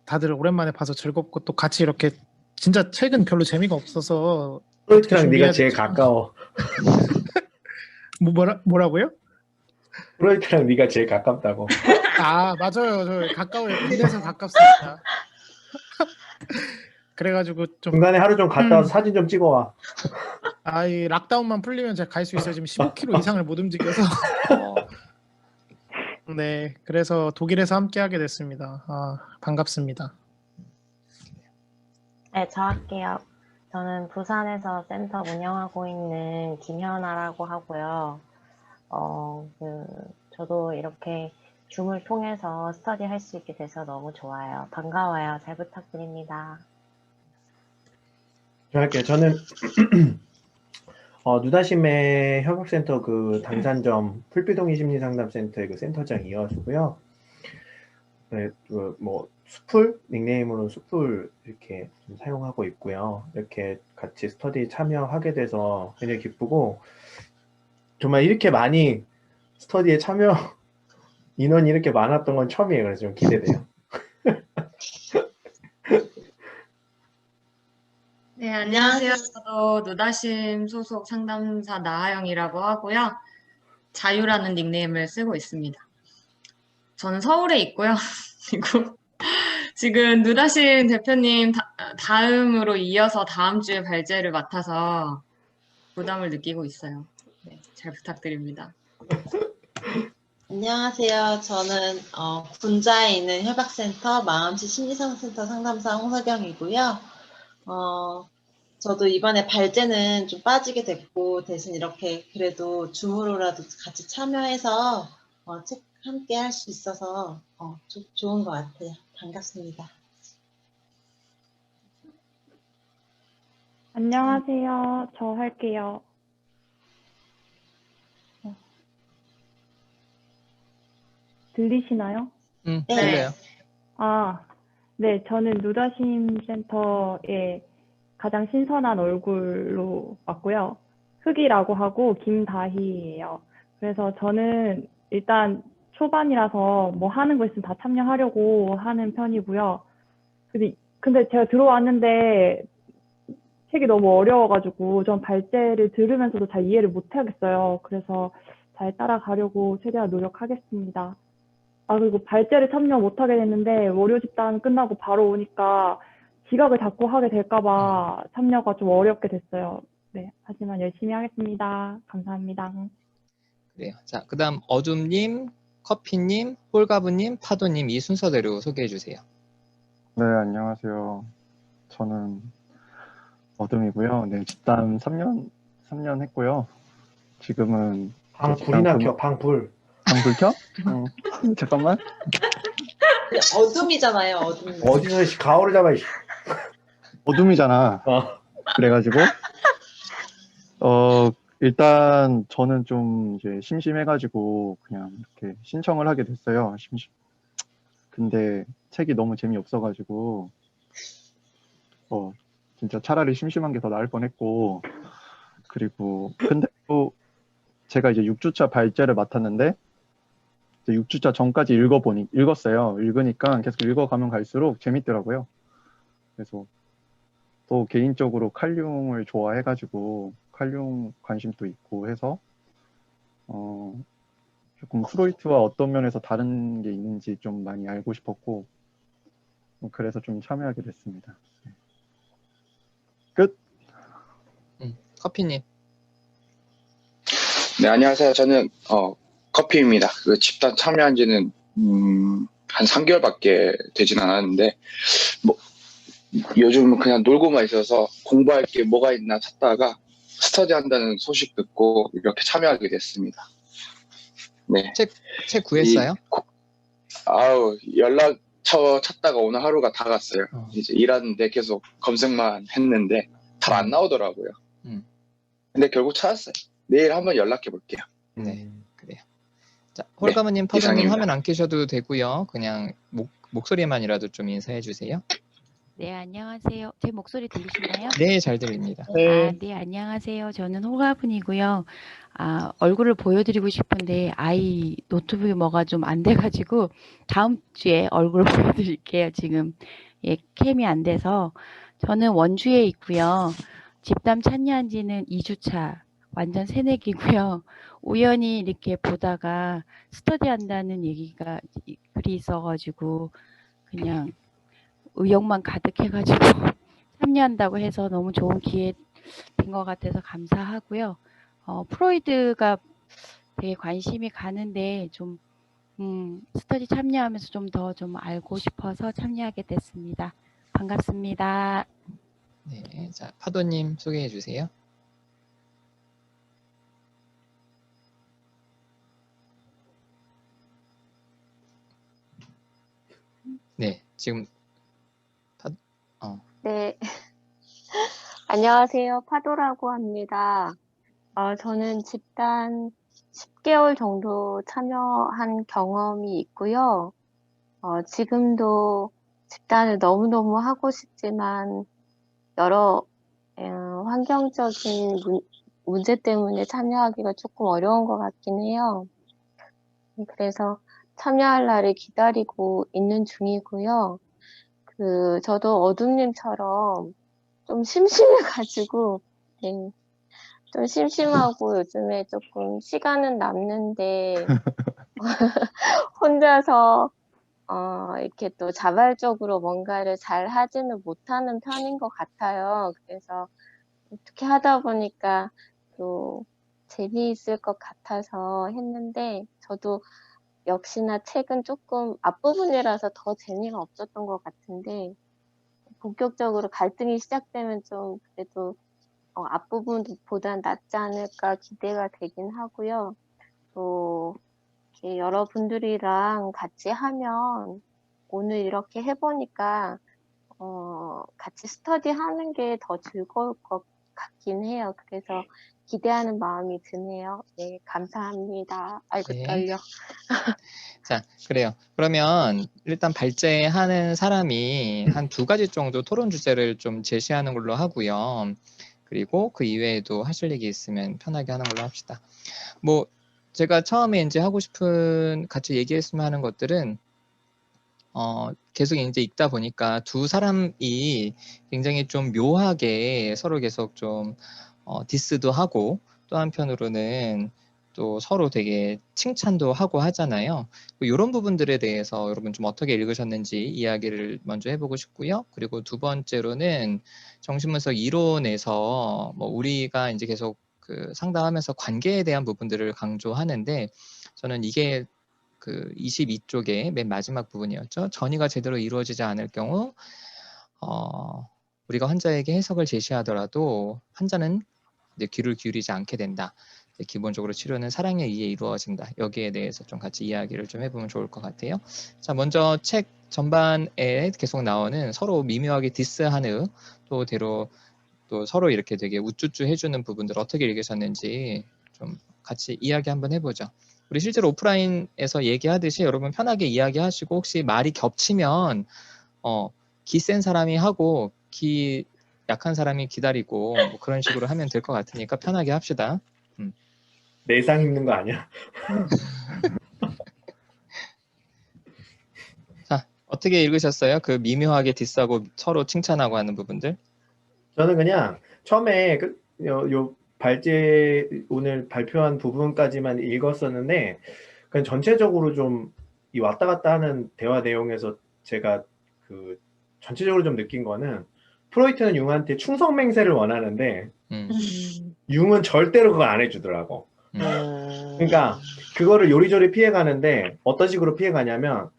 다들 오랜만에 봐서 즐겁고 또 같이 이렇게 진짜 책은 별로 재미가 없어서 프로이트랑 네가 준비해야 제일 되지? 가까워. 뭐라고요? 프로이트랑 네가 제일 가깝다고. 아, 맞아요. 저 가까워요. 군대에서 가깝습니다. 그래가지고 좀, 중간에 하루 좀 갔다 와서 사진 좀 찍어와. 이 락다운만 풀리면 제가 갈 수 있어요. 지금 15km 이상을 못 움직여서. 네, 그래서 독일에서 함께 하게 됐습니다. 반갑습니다. 네, 저 할게요. 저는 부산에서 센터 운영하고 있는 김현아라고 하고요. 저도 이렇게 줌을 통해서 스터디 할 수 있게 돼서 너무 좋아요. 반가워요. 잘 부탁드립니다. 저 할게요. 저는 누다심의 협업센터 그 당산점 풀비동의 심리상담센터의 그 센터장 이어주고요. 네, 뭐 수풀 닉네임으로 수풀 이렇게 좀 사용하고 있고요. 이렇게 같이 스터디 참여하게 돼서 굉장히 기쁘고 정말 이렇게 많이 스터디에 참여 인원이 이렇게 많았던 건 처음이에요. 그래서 좀 기대돼요. 네, 안녕하세요. 저도 누다심 소속 상담사 나하영이라고 하고요. 자유라는 닉네임을 쓰고 있습니다. 저는 서울에 있고요. 그리고 지금 누다심 대표님 다음으로 이어서 다음 주에 발제를 맡아서 부담을 느끼고 있어요. 네, 잘 부탁드립니다. 안녕하세요. 저는 군자에 있는 협약센터 마음씨 심리상담센터 상담사 홍석영이고요. 저도 이번에 발제는 좀 빠지게 됐고 대신 이렇게 그래도 줌으로라도 같이 참여해서 책 함께 할 수 있어서 좋은 것 같아요. 반갑습니다. 안녕하세요. 저 할게요. 들리시나요? 들려요. 네, 저는 누다심 센터의 가장 신선한 얼굴로 왔고요. 흑이라고 하고 김다희예요. 그래서 저는 일단 초반이라서 뭐 하는 거 있으면 다 참여하려고 하는 편이고요. 근데 제가 들어왔는데 책이 너무 어려워가지고 전 발제를 들으면서도 잘 이해를 못 하겠어요. 그래서 잘 따라가려고 최대한 노력하겠습니다. 그리고 발제를 참여 못하게 됐는데 월요 집단 끝나고 바로 오니까 지각을 자꾸 하게 될까봐 참여가 좀 어렵게 됐어요. 네, 하지만 열심히 하겠습니다. 감사합니다. 그래요. 자, 그다음 어둠님, 커피님, 홀가브님, 파도님 이 순서대로 소개해 주세요. 네, 안녕하세요. 저는 어둠이고요. 네, 집단 3년 했고요. 지금은 방불이나 켜, 방불. 방불 켜? 잠깐만. 어둠이잖아요. 어둠. 어디서 가오를 잡아. 어둠이잖아. 그래가지고 일단 저는 좀 이제 심심해가지고 그냥 이렇게 신청을 하게 됐어요. 근데 책이 너무 재미없어가지고 진짜 차라리 심심한 게 더 나을 뻔했고, 그리고 근데 또 제가 이제 6주차 발제를 맡았는데 이제 6주차 전까지 읽었어요. 읽으니까 계속 읽어가면 갈수록 재밌더라고요. 그래서 또 개인적으로 칼륨을 좋아해가지고 칼륨 관심도 있고 해서 조금 프로이트와 어떤 면에서 다른 게 있는지 좀 많이 알고 싶었고, 그래서 좀 참여하게 됐습니다. 끝. 커피님. 네, 안녕하세요. 저는 커피입니다. 그 집단 참여한 지는 한 3개월밖에 되진 않았는데 뭐 요즘은 그냥 놀고만 있어서 공부할 게 뭐가 있나 찾다가 스터디 한다는 소식 듣고 이렇게 참여하게 됐습니다. 네. 책 구했어요? 연락처 찾다가 오늘 하루가 다 갔어요. 이제 일하는데 계속 검색만 했는데 잘 안 나오더라고요. 근데 결국 찾았어요. 내일 한번 연락해 볼게요. 네, 그래요. 자, 홀가무님, 파도님 이상입니다. 화면 안 켜셔도 되고요. 그냥 목소리만이라도 좀 인사해 주세요. 네, 안녕하세요. 제 목소리 들리시나요? 네, 잘 들립니다. 네. 네, 안녕하세요. 저는 호가분이고요. 얼굴을 보여드리고 싶은데 아이 노트북이 뭐가 좀 안 돼가지고 다음 주에 얼굴을 보여드릴게요. 지금 캠이 안 돼서. 저는 원주에 있고요. 집단 참여한 지는 2주차 완전 새내기고요. 우연히 이렇게 보다가 스터디 한다는 얘기가 글이 있어가지고 그냥 의욕만 가득해가지고 참여한다고 해서 너무 좋은 기회 된 것 같아서 감사하고요. 프로이드가 되게 관심이 가는데 좀 스터디 참여하면서 좀 더 좀 알고 싶어서 참여하게 됐습니다. 반갑습니다. 네, 자, 파도님 소개해 주세요. 네, 지금 네. 안녕하세요. 파도라고 합니다. 저는 집단 10개월 정도 참여한 경험이 있고요. 지금도 집단을 너무너무 하고 싶지만 여러 환경적인 문제 때문에 참여하기가 조금 어려운 것 같긴 해요. 그래서 참여할 날을 기다리고 있는 중이고요. 저도 어둠님처럼 좀 심심해가지고, 네, 좀 심심하고 요즘에 조금 시간은 남는데, 혼자서, 이렇게 또 자발적으로 뭔가를 잘 하지는 못하는 편인 것 같아요. 그래서 어떻게 하다 보니까 또 재미있을 것 같아서 했는데, 저도 역시나 책은 조금 앞부분이라서 더 재미가 없었던 것 같은데, 본격적으로 갈등이 시작되면 좀 그래도 앞부분보단 낫지 않을까 기대가 되긴 하고요. 또 이렇게 여러분들이랑 같이 하면 오늘 이렇게 해보니까 같이 스터디 하는 게 더 즐거울 것 같긴 해요. 그래서 기대하는 마음이 드네요. 네, 감사합니다. 아이고, 네. 떨려. 자, 그래요. 그러면 일단 발제하는 사람이 한 2가지 정도 토론 주제를 좀 제시하는 걸로 하고요. 그리고 그 이외에도 하실 얘기 있으면 편하게 하는 걸로 합시다. 뭐 제가 처음에 이제 하고 싶은 같이 얘기했으면 하는 것들은 계속 이제 읽다 보니까 두 사람이 굉장히 좀 묘하게 서로 계속 좀 디스도 하고 또 한편으로는 또 서로 되게 칭찬도 하고 하잖아요. 이런 부분들에 대해서 여러분 좀 어떻게 읽으셨는지 이야기를 먼저 해보고 싶고요. 그리고 두 번째로는 정신분석 이론에서 뭐 우리가 이제 계속 그 상담하면서 관계에 대한 부분들을 강조하는데 저는 이게 그 22쪽의 맨 마지막 부분이었죠. 전이가 제대로 이루어지지 않을 경우 우리가 환자에게 해석을 제시하더라도 환자는 이제 귀를 기울이지 않게 된다. 기본적으로 치료는 사랑에 의해 이루어진다. 여기에 대해서 좀 같이 이야기를 좀 해보면 좋을 것 같아요. 자, 먼저 책 전반에 계속 나오는 서로 미묘하게 디스하는 또 서로 이렇게 되게 우쭈쭈 해주는 부분들 어떻게 읽으셨는지 좀 같이 이야기 한번 해보죠. 우리 실제로 오프라인에서 얘기하듯이 여러분 편하게 이야기하시고 혹시 말이 겹치면 기 센 사람이 하고 기 약한 사람이 기다리고 뭐 그런 식으로 하면 될 것 같으니까 편하게 합시다. 내상 입는 거 아니야? 자, 어떻게 읽으셨어요? 그 미묘하게 디스하고 서로 칭찬하고 하는 부분들? 저는 그냥 처음에 요 발제 오늘 발표한 부분까지만 읽었었는데 그냥 전체적으로 좀 이 왔다 갔다 하는 대화 내용에서 제가 그 전체적으로 좀 느낀 거는 프로이트는 융한테 충성맹세를 원하는데 융은 절대로 그거 안 해주더라고. 그러니까 그거를 요리조리 피해가는데 어떤 식으로 피해가냐면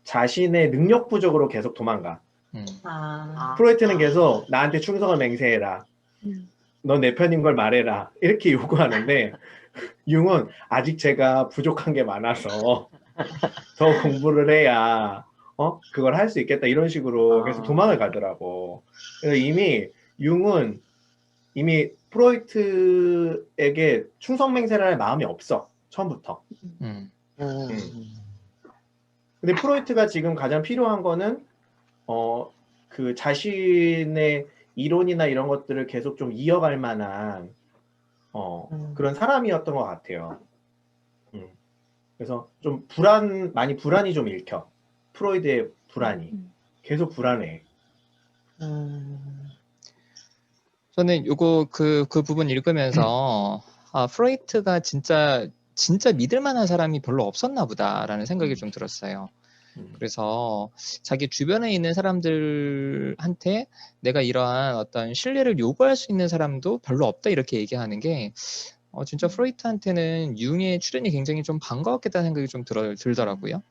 자신의 능력 부족으로 계속 도망가. 프로이트는 계속 나한테 충성을 맹세해라. 너 내 편인 걸 말해라. 이렇게 요구하는데 융은 아직 제가 부족한 게 많아서 더 공부를 해야 그걸 할 수 있겠다. 이런 식으로 계속 도망을 가더라고. 그래서 융은 이미 프로이트에게 충성맹세를 할 마음이 없어. 처음부터. 근데 프로이트가 지금 가장 필요한 거는 그 자신의 이론이나 이런 것들을 계속 좀 이어갈 만한 그런 사람이었던 것 같아요. 그래서 좀 많이 불안이 좀 읽혀. 프로이드의 불안이. 계속 불안해. 저는 요거 그 부분 읽으면서 프로이트가 진짜 믿을 만한 사람이 별로 없었나 보다라는 생각이 좀 들었어요. 그래서 자기 주변에 있는 사람들한테 내가 이러한 어떤 신뢰를 요구할 수 있는 사람도 별로 없다 이렇게 얘기하는 게 진짜 프로이트한테는 융의 출현이 굉장히 좀 반가웠겠다는 생각이 좀 들더라고요.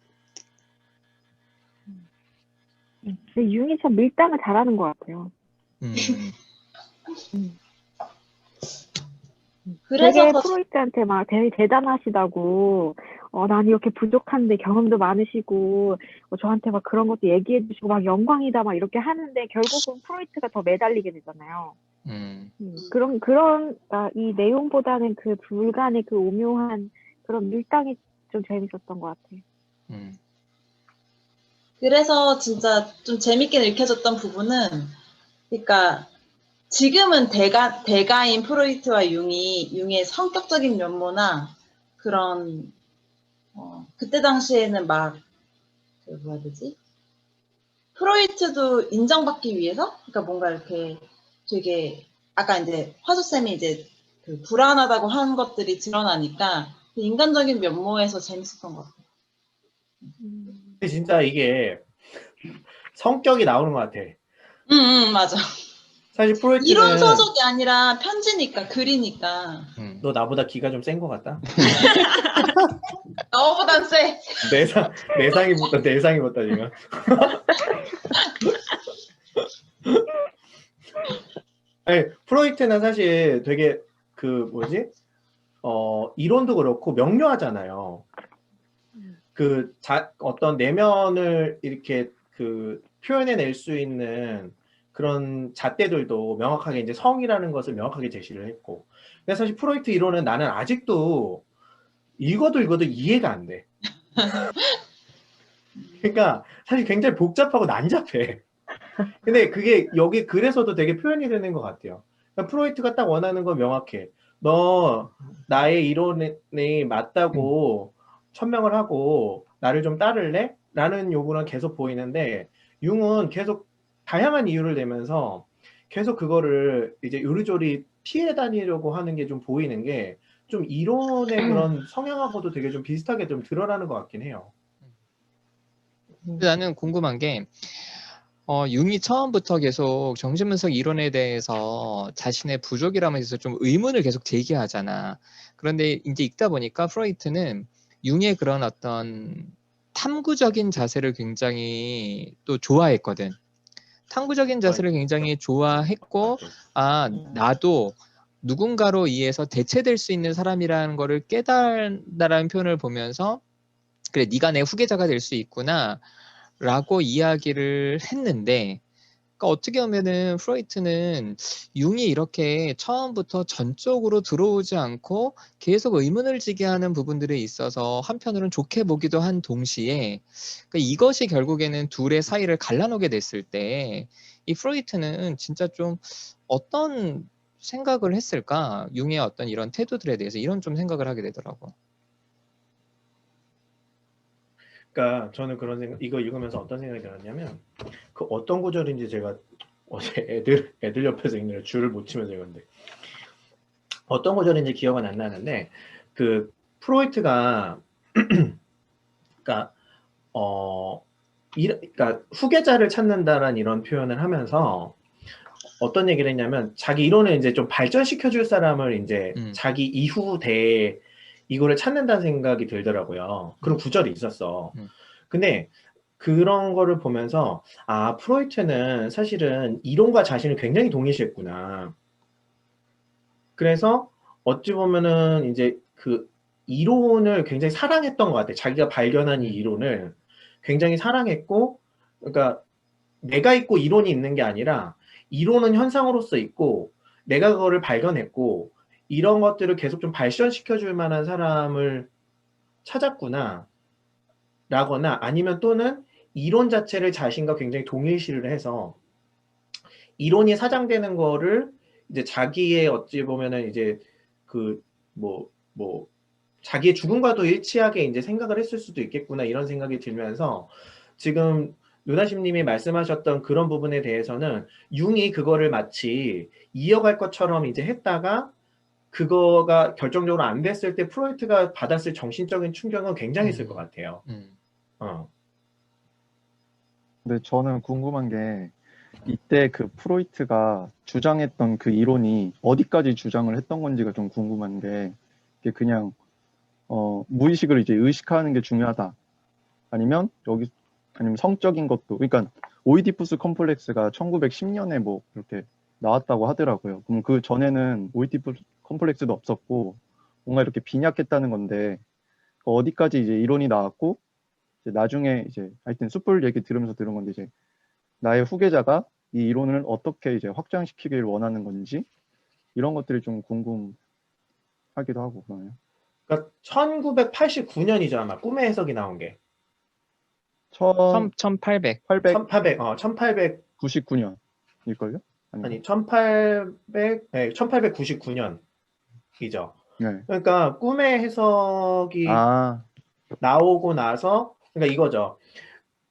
근데 융이 참 밀당을 잘하는 것 같아요. 그래서 되게 더 프로이트한테 막 되게 대단하시다고, 난 이렇게 부족한데 경험도 많으시고, 저한테 막 그런 것도 얘기해 주시고, 막 영광이다, 막 이렇게 하는데, 결국은 프로이트가 더 매달리게 되잖아요. 이 내용보다는 그 불간의 그 오묘한 그런 밀당이 좀 재밌었던 것 같아요. 그래서 진짜 좀 재밌게 읽혀졌던 부분은, 그러니까 지금은 대가인 프로이트와 융의 성격적인 면모나 그런 그때 당시에는 막 뭐라 해야 되지? 프로이트도 인정받기 위해서, 그러니까 뭔가 이렇게 되게 아까 이제 화수쌤이 이제 그 불안하다고 하는 것들이 드러나니까 그 인간적인 면모에서 재밌었던 것 같아요. 근데 진짜 이게 성격이 나오는 것 같아. 맞아. 사실 프로이트는 이론 서적이 아니라 편지니까, 글이니까. 너 나보다 기가 좀 센 것 같다. 너보단 세. 내상이 붙다 지금. 아니, 프로이트는 사실 되게 그 뭐지? 이론도 그렇고 명료하잖아요. 어떤 내면을 이렇게 그 표현해낼 수 있는 그런 잣대들도 명확하게 이제 성이라는 것을 명확하게 제시를 했고. 근데 사실 프로이트 이론은 나는 아직도 읽어도 이해가 안 돼. 그러니까 사실 굉장히 복잡하고 난잡해. 근데 그게 여기 글에서도 되게 표현이 되는 것 같아요. 그러니까 프로이트가 딱 원하는 건 명확해. 너 나의 이론이 맞다고 천명을 하고 나를 좀 따를래? 라는 요구는 계속 보이는데 융은 계속 다양한 이유를 대면서 계속 그거를 이제 요리조리 피해 다니려고 하는 게 좀 보이는 게 좀 이론의 그런 성향하고도 되게 좀 비슷하게 좀 드러나는 것 같긴 해요. 나는 궁금한 게 융이 처음부터 계속 정신분석 이론에 대해서 자신의 부족이라면서 좀 의문을 계속 제기하잖아. 그런데 이제 읽다 보니까 프로이트는 융의 그런 어떤 탐구적인 자세를 굉장히 또 좋아했거든. 탐구적인 자세를 굉장히 좋아했고, 나도 누군가로 의해서 대체될 수 있는 사람이라는 거를 깨달다라는 표현을 보면서 그래, 네가 내 후계자가 될 수 있구나 라고 이야기를 했는데, 그러니까 어떻게 보면은 프로이트는 융이 이렇게 처음부터 전적으로 들어오지 않고 계속 의문을 지게 하는 부분들에 있어서 한편으로는 좋게 보기도 한 동시에, 그러니까 이것이 결국에는 둘의 사이를 갈라놓게 됐을 때 이 프로이트는 진짜 좀 어떤 생각을 했을까? 융의 어떤 이런 태도들에 대해서 이런 좀 생각을 하게 되더라고. 그러니까 저는 그런 생각, 이거 읽으면서 어떤 생각이 들었냐면 그 어떤 구절인지 제가 어제 애들 옆에서 읽느라 줄을 못 치면서 읽었는데 어떤 구절인지 기억은 안 나는데 그 프로이트가 그러니까 그러니까 후계자를 찾는다라는 이런 표현을 하면서 어떤 얘기를 했냐면 자기 이론을 이제 좀 발전시켜 줄 사람을 이제 자기 이후 대에 이거를 찾는다는 생각이 들더라고요. 그런 구절이 있었어. 근데 그런 거를 보면서 프로이트는 사실은 이론과 자신을 굉장히 동일시했구나. 그래서 어찌 보면은 이제 그 이론을 굉장히 사랑했던 것 같아. 자기가 발견한 이 이론을 굉장히 사랑했고, 그러니까 내가 있고 이론이 있는 게 아니라 이론은 현상으로서 있고 내가 그거를 발견했고 이런 것들을 계속 좀 발전시켜 줄 만한 사람을 찾았구나 라거나 아니면 또는 이론 자체를 자신과 굉장히 동일시를 해서 이론이 사장되는 거를 이제 자기의 어찌 보면은 이제 그 자기의 죽음과도 일치하게 이제 생각을 했을 수도 있겠구나 이런 생각이 들면서 지금 노다심님이 말씀하셨던 그런 부분에 대해서는 융이 그거를 마치 이어갈 것처럼 이제 했다가 그거가 결정적으로 안 됐을 때 프로이트가 받았을 정신적인 충격은 굉장했을 것 같아요. 근데 저는 궁금한 게 이때 그 프로이트가 주장했던 그 이론이 어디까지 주장을 했던 건지가 좀 궁금한데 이게 그냥 무의식을 이제 의식하는 게 중요하다. 아니면 성적인 것도, 그러니까 오이디푸스 컴플렉스가 1910년에 뭐 이렇게 나왔다고 하더라고요. 그럼 그 전에는 오이디푸스 컴플렉스도 없었고 뭔가 이렇게 빈약했다는 건데 어디까지 이제 이론이 나왔고 이제 나중에 이제 하여튼 숯불 얘기 들으면서 들은 건데 이제 나의 후계자가 이 이론을 어떻게 이제 확장시키길 원하는 건지 이런 것들이 좀 궁금하기도 하고 그러네요. 그러니까 1989년이죠 아마 꿈의 해석이 나온 게. 1899년일걸요? 아니 1899년이죠. 네. 그러니까 꿈의 해석이 나오고 나서 그러니까 이거죠.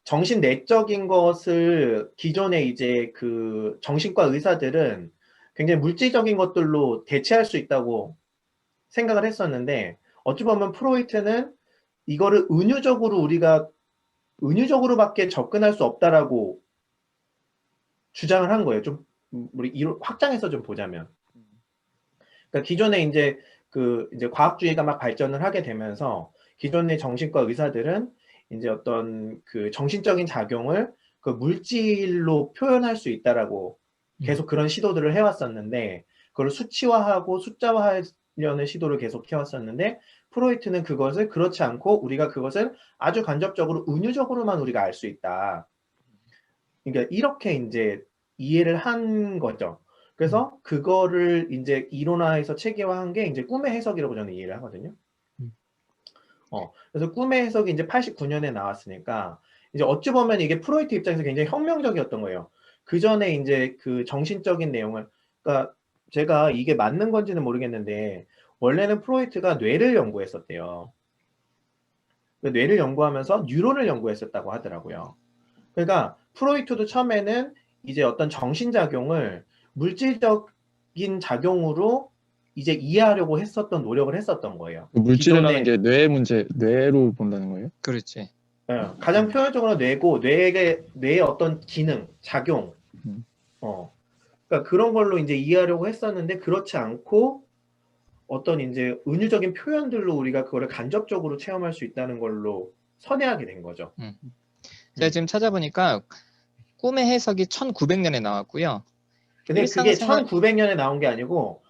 정신 내적인 것을 기존에 이제 그 정신과 의사들은 굉장히 물질적인 것들로 대체할 수 있다고 생각을 했었는데 어찌 보면 프로이트는 이거를 은유적으로밖에 접근할 수 없다라고 주장을 한 거예요. 좀 우리 이론 확장해서 좀 보자면, 그러니까 기존에 이제 이제 과학주의가 막 발전을 하게 되면서 기존의 정신과 의사들은 이제 어떤 그 정신적인 작용을 그 물질로 표현할 수 있다라고 계속 그런 시도들을 해왔었는데 그걸 수치화하고 숫자화하려는 시도를 계속 해왔었는데 프로이트는 그것을 그렇지 않고 우리가 그것을 아주 간접적으로 은유적으로만 우리가 알 수 있다. 그러니까 이렇게 이제 이해를 한 거죠. 그래서 그거를 이제 이론화해서 체계화한 게 이제 꿈의 해석이라고 저는 이해를 하거든요. 그래서 꿈의 해석이 이제 89년에 나왔으니까 이제 어찌 보면 이게 프로이트 입장에서 굉장히 혁명적이었던 거예요. 그 전에 이제 그 정신적인 내용을, 그러니까 제가 이게 맞는 건지는 모르겠는데 원래는 프로이트가 뇌를 연구했었대요. 뇌를 연구하면서 뉴런을 연구했었다고 하더라고요. 그러니까 프로이트도 처음에는 이제 어떤 정신작용을 물질적인 작용으로 이제 이해하려고 했었던 노력을 했었던 거예요. 물질이라는 게 뇌의 문제, 뇌로 본다는 거예요? 그렇지. 가장 표현적으로 뇌고 뇌의 어떤 기능, 작용, 그러니까 그런 걸로 이제 이해하려고 했었는데 그렇지 않고 어떤 이제 은유적인 표현들로 우리가 그거를 간접적으로 체험할 수 있다는 걸로 선회하게 된 거죠. 제가 지금 찾아보니까 꿈의 해석이 1900년에 나왔고요. 근데 그게 1900년에 나온 게 아니고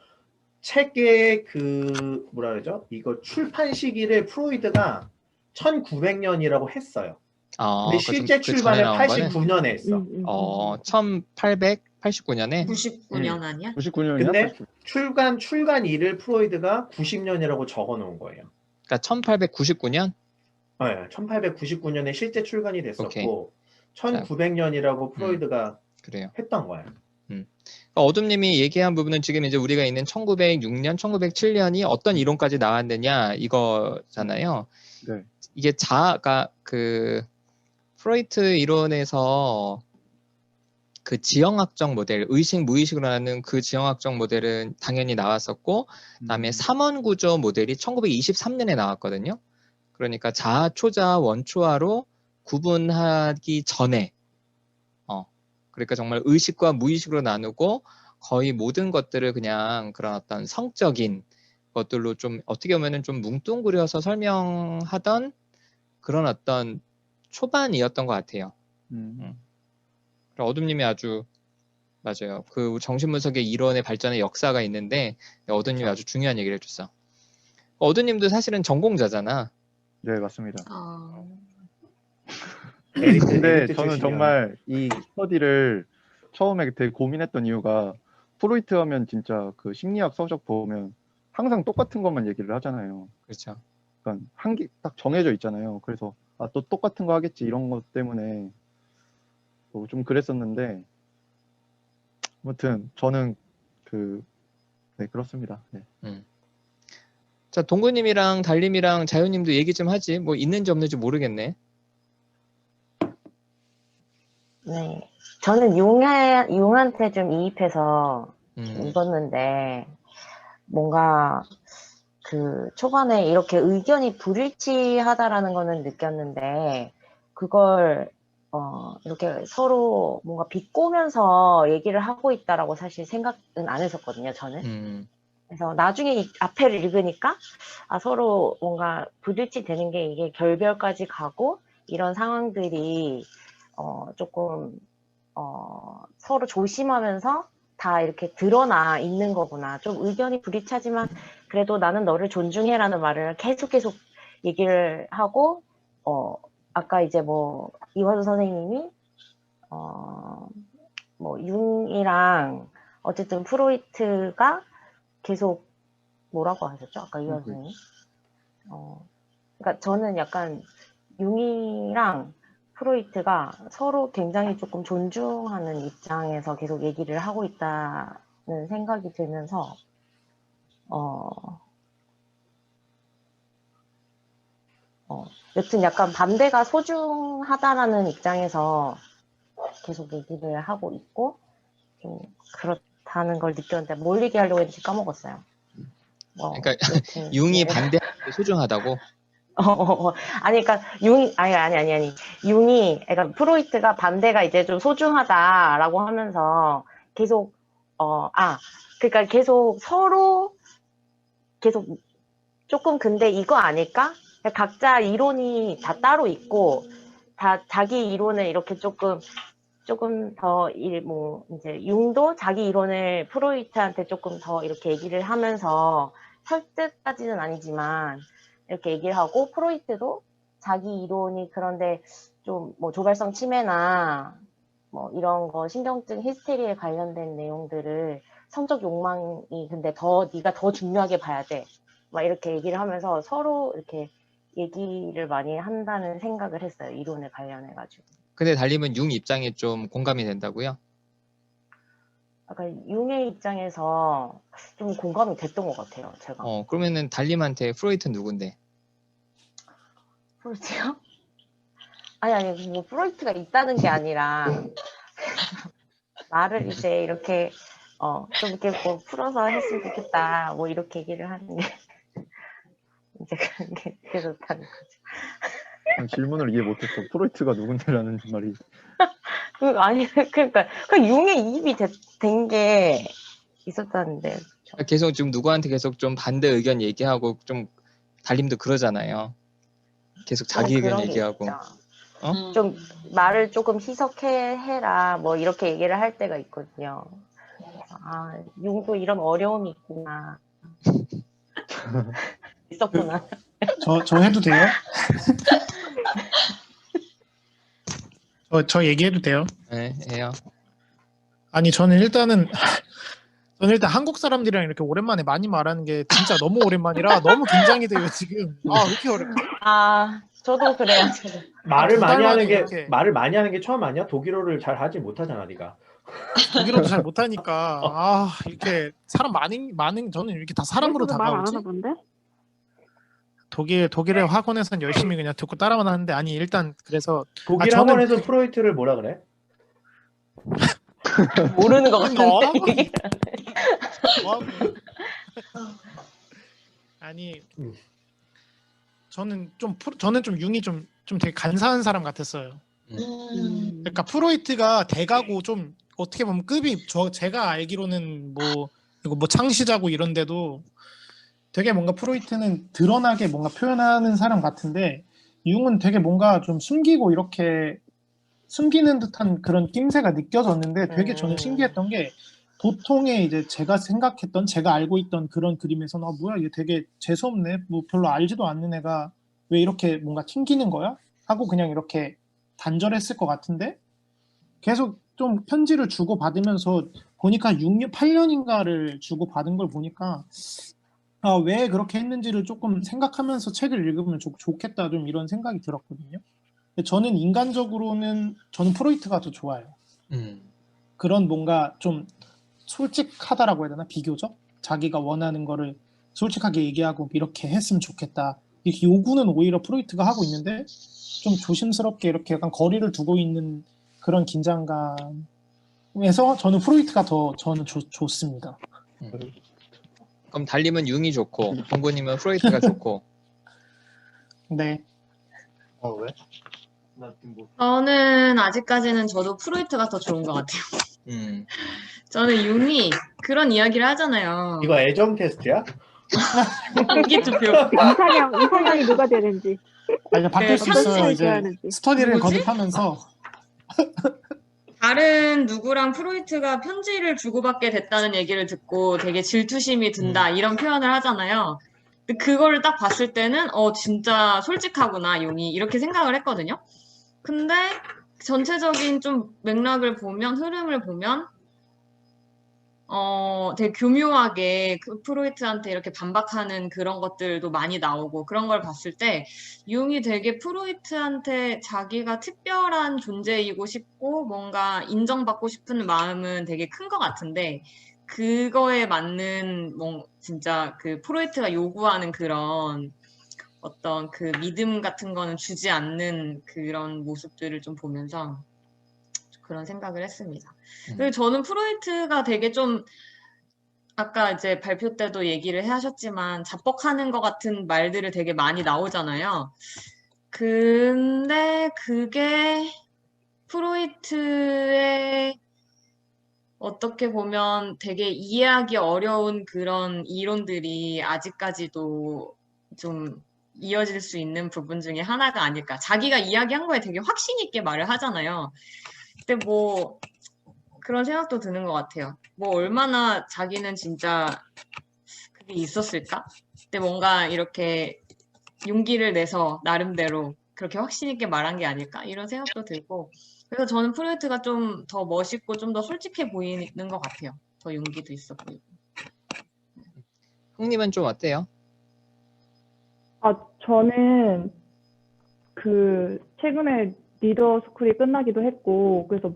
책의 그 뭐라 그러죠? 이거 출판 시기를 프로이드가 1900년이라고 했어요. 근데 실제 출판을 89년에 했어. 1889년에? 99년 아니야? 99년이야? 근데 출간일을 프로이드가 90년이라고 적어 놓은 거예요. 그러니까 1899년? 네, 1899년에 실제 출간이 됐었고 오케이. 1900년이라고 프로이드가 했던 거예요. 어둠님이 얘기한 부분은 지금 이제 우리가 있는 1906년, 1907년이 어떤 이론까지 나왔느냐 이거잖아요. 네. 이게 자아가 그 프로이트 이론에서 그 지형학적 모델, 의식 무의식으로 하는 그 지형학적 모델은 당연히 나왔었고, 그다음에 3원 구조 모델이 1923년에 나왔거든요. 그러니까 자아, 초자아, 원초아로 구분하기 전에, 그러니까 정말 의식과 무의식으로 나누고 거의 모든 것들을 그냥 그런 어떤 성적인 것들로 좀 어떻게 보면은 좀 뭉뚱그려서 설명하던 그런 어떤 초반이었던 것 같아요. 어둠님이 아주 맞아요. 그 정신분석의 이론의 발전의 역사가 있는데 어둠님이 아주 중요한 얘기를 해줬어. 어둠님도 사실은 전공자잖아. 네, 맞습니다. 에리트 근데 저는 출신이야. 정말 이 스터디를 처음에 되게 고민했던 이유가 프로이트 하면 진짜 그 심리학 서적 보면 항상 똑같은 것만 얘기를 하잖아요. 그렇죠. 그러니까 한 개 딱 정해져 있잖아요. 그래서 또 똑같은 거 하겠지 이런 것 때문에 좀 그랬었는데 아무튼 저는 네, 그렇습니다. 네. 자, 동구님이랑 달님이랑 자유님도 얘기 좀 하지. 뭐 있는지 없는지 모르겠네. 네. 저는 융한테 좀 이입해서 읽었는데, 뭔가 그 초반에 이렇게 의견이 불일치하다라는 거는 느꼈는데, 그걸 이렇게 서로 뭔가 비꼬면서 얘기를 하고 있다라고 사실 생각은 안 했었거든요, 저는. 그래서 나중에 이 앞에를 읽으니까 서로 뭔가 부딪히 되는 게 이게 결별까지 가고 이런 상황들이 조금 서로 조심하면서 다 이렇게 드러나 있는 거구나. 좀 의견이 부딪하지만 그래도 나는 너를 존중해라는 말을 계속 얘기를 하고 아까 이제 뭐 이화수 선생님이 뭐 융이랑 어쨌든 프로이트가 계속 뭐라고 하셨죠? 아까 이화수 선생님? 그러니까 저는 약간 융이랑 프로이트가 서로 굉장히 조금 존중하는 입장에서 계속 얘기를 하고 있다는 생각이 들면서 여튼 약간 반대가 소중하다라는 입장에서 계속 얘기를 하고 있고 좀 그렇다는 걸 느꼈는데 뭘 얘기하려고 했는지 까먹었어요. 그러니까 여튼, 융이 네. 반대하는 게 소중하다고? 아니, 그러니까 아니. 융이, 그러니까 프로이트가 반대가 이제 좀 소중하다라고 하면서 계속 그러니까 계속 서로 계속 조금 근데 이거 아닐까? 각자 이론이 다 따로 있고 다 자기 이론을 이렇게 조금 더 뭐 이제 융도 자기 이론을 프로이트한테 조금 더 이렇게 얘기를 하면서 설득까지는 아니지만 이렇게 얘기를 하고 프로이트도 자기 이론이 그런데 좀 뭐 조발성 침해나 뭐 이런 거 신경증 히스테리에 관련된 내용들을 성적 욕망이 근데 네가 더 중요하게 봐야 돼. 막 이렇게 얘기를 하면서 서로 이렇게 얘기를 많이 한다는 생각을 했어요. 이론에 관련해 가지고. 근데 달님은 융 입장에 좀 공감이 된다고요? 아까 융의 입장에서 좀 공감이 됐던 것 같아요. 제가. 그러면은 달님한테 프로이트 누군데? 프로이트요? 아니 뭐 프로이트가 있다는 게 아니라 말을 이제 이렇게 좀 이렇게 뭐 풀어서 했으면 좋겠다 뭐 이렇게 얘기를 하는 게 이제 그런 게 좋다는 거죠. 질문을 이해 못했어. 프로이트가 누군데라는 말이. 아니 그러니까 융의 이입이 된 게 있었다는데. 계속 지금 누구한테 계속 좀 반대 의견 얘기하고 좀 달님도 그러잖아요. 계속 자기 의견 얘기하고. 좀 말을 조금 희석해라 뭐 이렇게 얘기를 할 때가 있거든요. 융도 이런 어려움이 있구나. 있었구나. 저 해도 돼요? 저 얘기해도 돼요? 네, 해요. 아니 저는 일단 한국 사람들이랑 이렇게 오랜만에 많이 말하는 게 진짜 너무 오랜만이라 너무 긴장이 돼요 지금. 왜 이렇게 어렵지? 저도 그래요. 말을 많이 하는 게 이렇게. 말을 많이 하는 게 처음 아니야? 독일어를 잘 하지 못하잖아, 네가. 독일어도 잘 못하니까 이렇게 사람 많은 저는 이렇게 다 사람으로 말 안 다가오지. 하나 본데? 독일의 학원에서는 열심히 그냥 듣고 따라만 하는데 아니 일단 그래서 독일 학원에서 프로이트를 뭐라 그래? 모르는 것 같은데. 아니 저는 좀 융이 좀 되게 간사한 사람 같았어요. 그러니까 프로이트가 대가고 좀 어떻게 보면 급이 제가 알기로는 이거 뭐 창시자고 이런데도 되게 뭔가 프로이트는 드러나게 뭔가 표현하는 사람 같은데 융은 되게 뭔가 좀 숨기고 이렇게 숨기는 듯한 그런 낌새가 느껴졌는데 되게 저는 신기했던 게 보통의 이제 제가 알고 있던 그런 그림에서는 뭐야 얘 되게 재수없네 뭐 별로 알지도 않는 애가 왜 이렇게 뭔가 튕기는 거야? 하고 그냥 이렇게 단절했을 것 같은데 계속 좀 편지를 주고받으면서 보니까 8년인가를 주고받은 걸 보니까 왜 그렇게 했는지를 조금 생각하면서 책을 읽으면 좋겠다 좀 이런 생각이 들었거든요. 근데 저는 인간적으로는 저는 프로이트가 더 좋아요. 그런 뭔가 좀 솔직하다라고 해야 되나 비교적 자기가 원하는 거를 솔직하게 얘기하고 이렇게 했으면 좋겠다. 이렇게 요구는 오히려 프로이트가 하고 있는데 좀 조심스럽게 이렇게 약간 거리를 두고 있는 그런 긴장감에서 저는 프로이트가 더 저는 좋습니다. 그럼 달님은 융이 좋고 봉구님은 프로이트가 좋고. 네. 왜? 저는 아직까지는 저도 프로이트가 더 좋은 것 같아요. 저는 융이 그런 이야기를 하잖아요. 이거 애정 테스트야? 인기 투표. 이상형이 누가 되는지. 아니, 바뀔 수 있어요. 평소에 이제 좋아하는지. 스터디를 누구지? 거듭하면서. 다른 누구랑 프로이트가 편지를 주고받게 됐다는 얘기를 듣고 되게 질투심이 든다 이런 표현을 하잖아요. 근데 그거를 딱 봤을 때는 진짜 솔직하구나 융이 이렇게 생각을 했거든요. 근데 전체적인 좀 맥락을 보면 흐름을 보면 되게 교묘하게 그 프로이트한테 이렇게 반박하는 그런 것들도 많이 나오고 그런 걸 봤을 때 융이 되게 프로이트한테 자기가 특별한 존재이고 싶고 뭔가 인정받고 싶은 마음은 되게 큰 것 같은데 그거에 맞는 진짜 그 프로이트가 요구하는 그런 어떤 그 믿음 같은 거는 주지 않는 그런 모습들을 좀 보면서 그런 생각을 했습니다. 그리고 저는 프로이트가 되게 좀 아까 이제 발표 때도 얘기를 하셨지만 자뻑하는 것 같은 말들을 되게 많이 나오잖아요. 근데 그게 프로이트의 어떻게 보면 되게 이해하기 어려운 그런 이론들이 아직까지도 좀 이어질 수 있는 부분 중에 하나가 아닐까. 자기가 이야기한 거에 되게 확신 있게 말을 하잖아요. 근데 뭐 그런 생각도 드는 것 같아요. 뭐 얼마나 자기는 진짜 그게 있었을까? 근데 뭔가 이렇게 용기를 내서 나름대로 그렇게 확신 있게 말한 게 아닐까? 이런 생각도 들고 그래서 저는 프로이트가 좀 더 멋있고 좀 더 솔직해 보이는 것 같아요. 더 용기도 있어 보이고. 형님은 좀 어때요? 저는 최근에 리더 스쿨이 끝나기도 했고, 그래서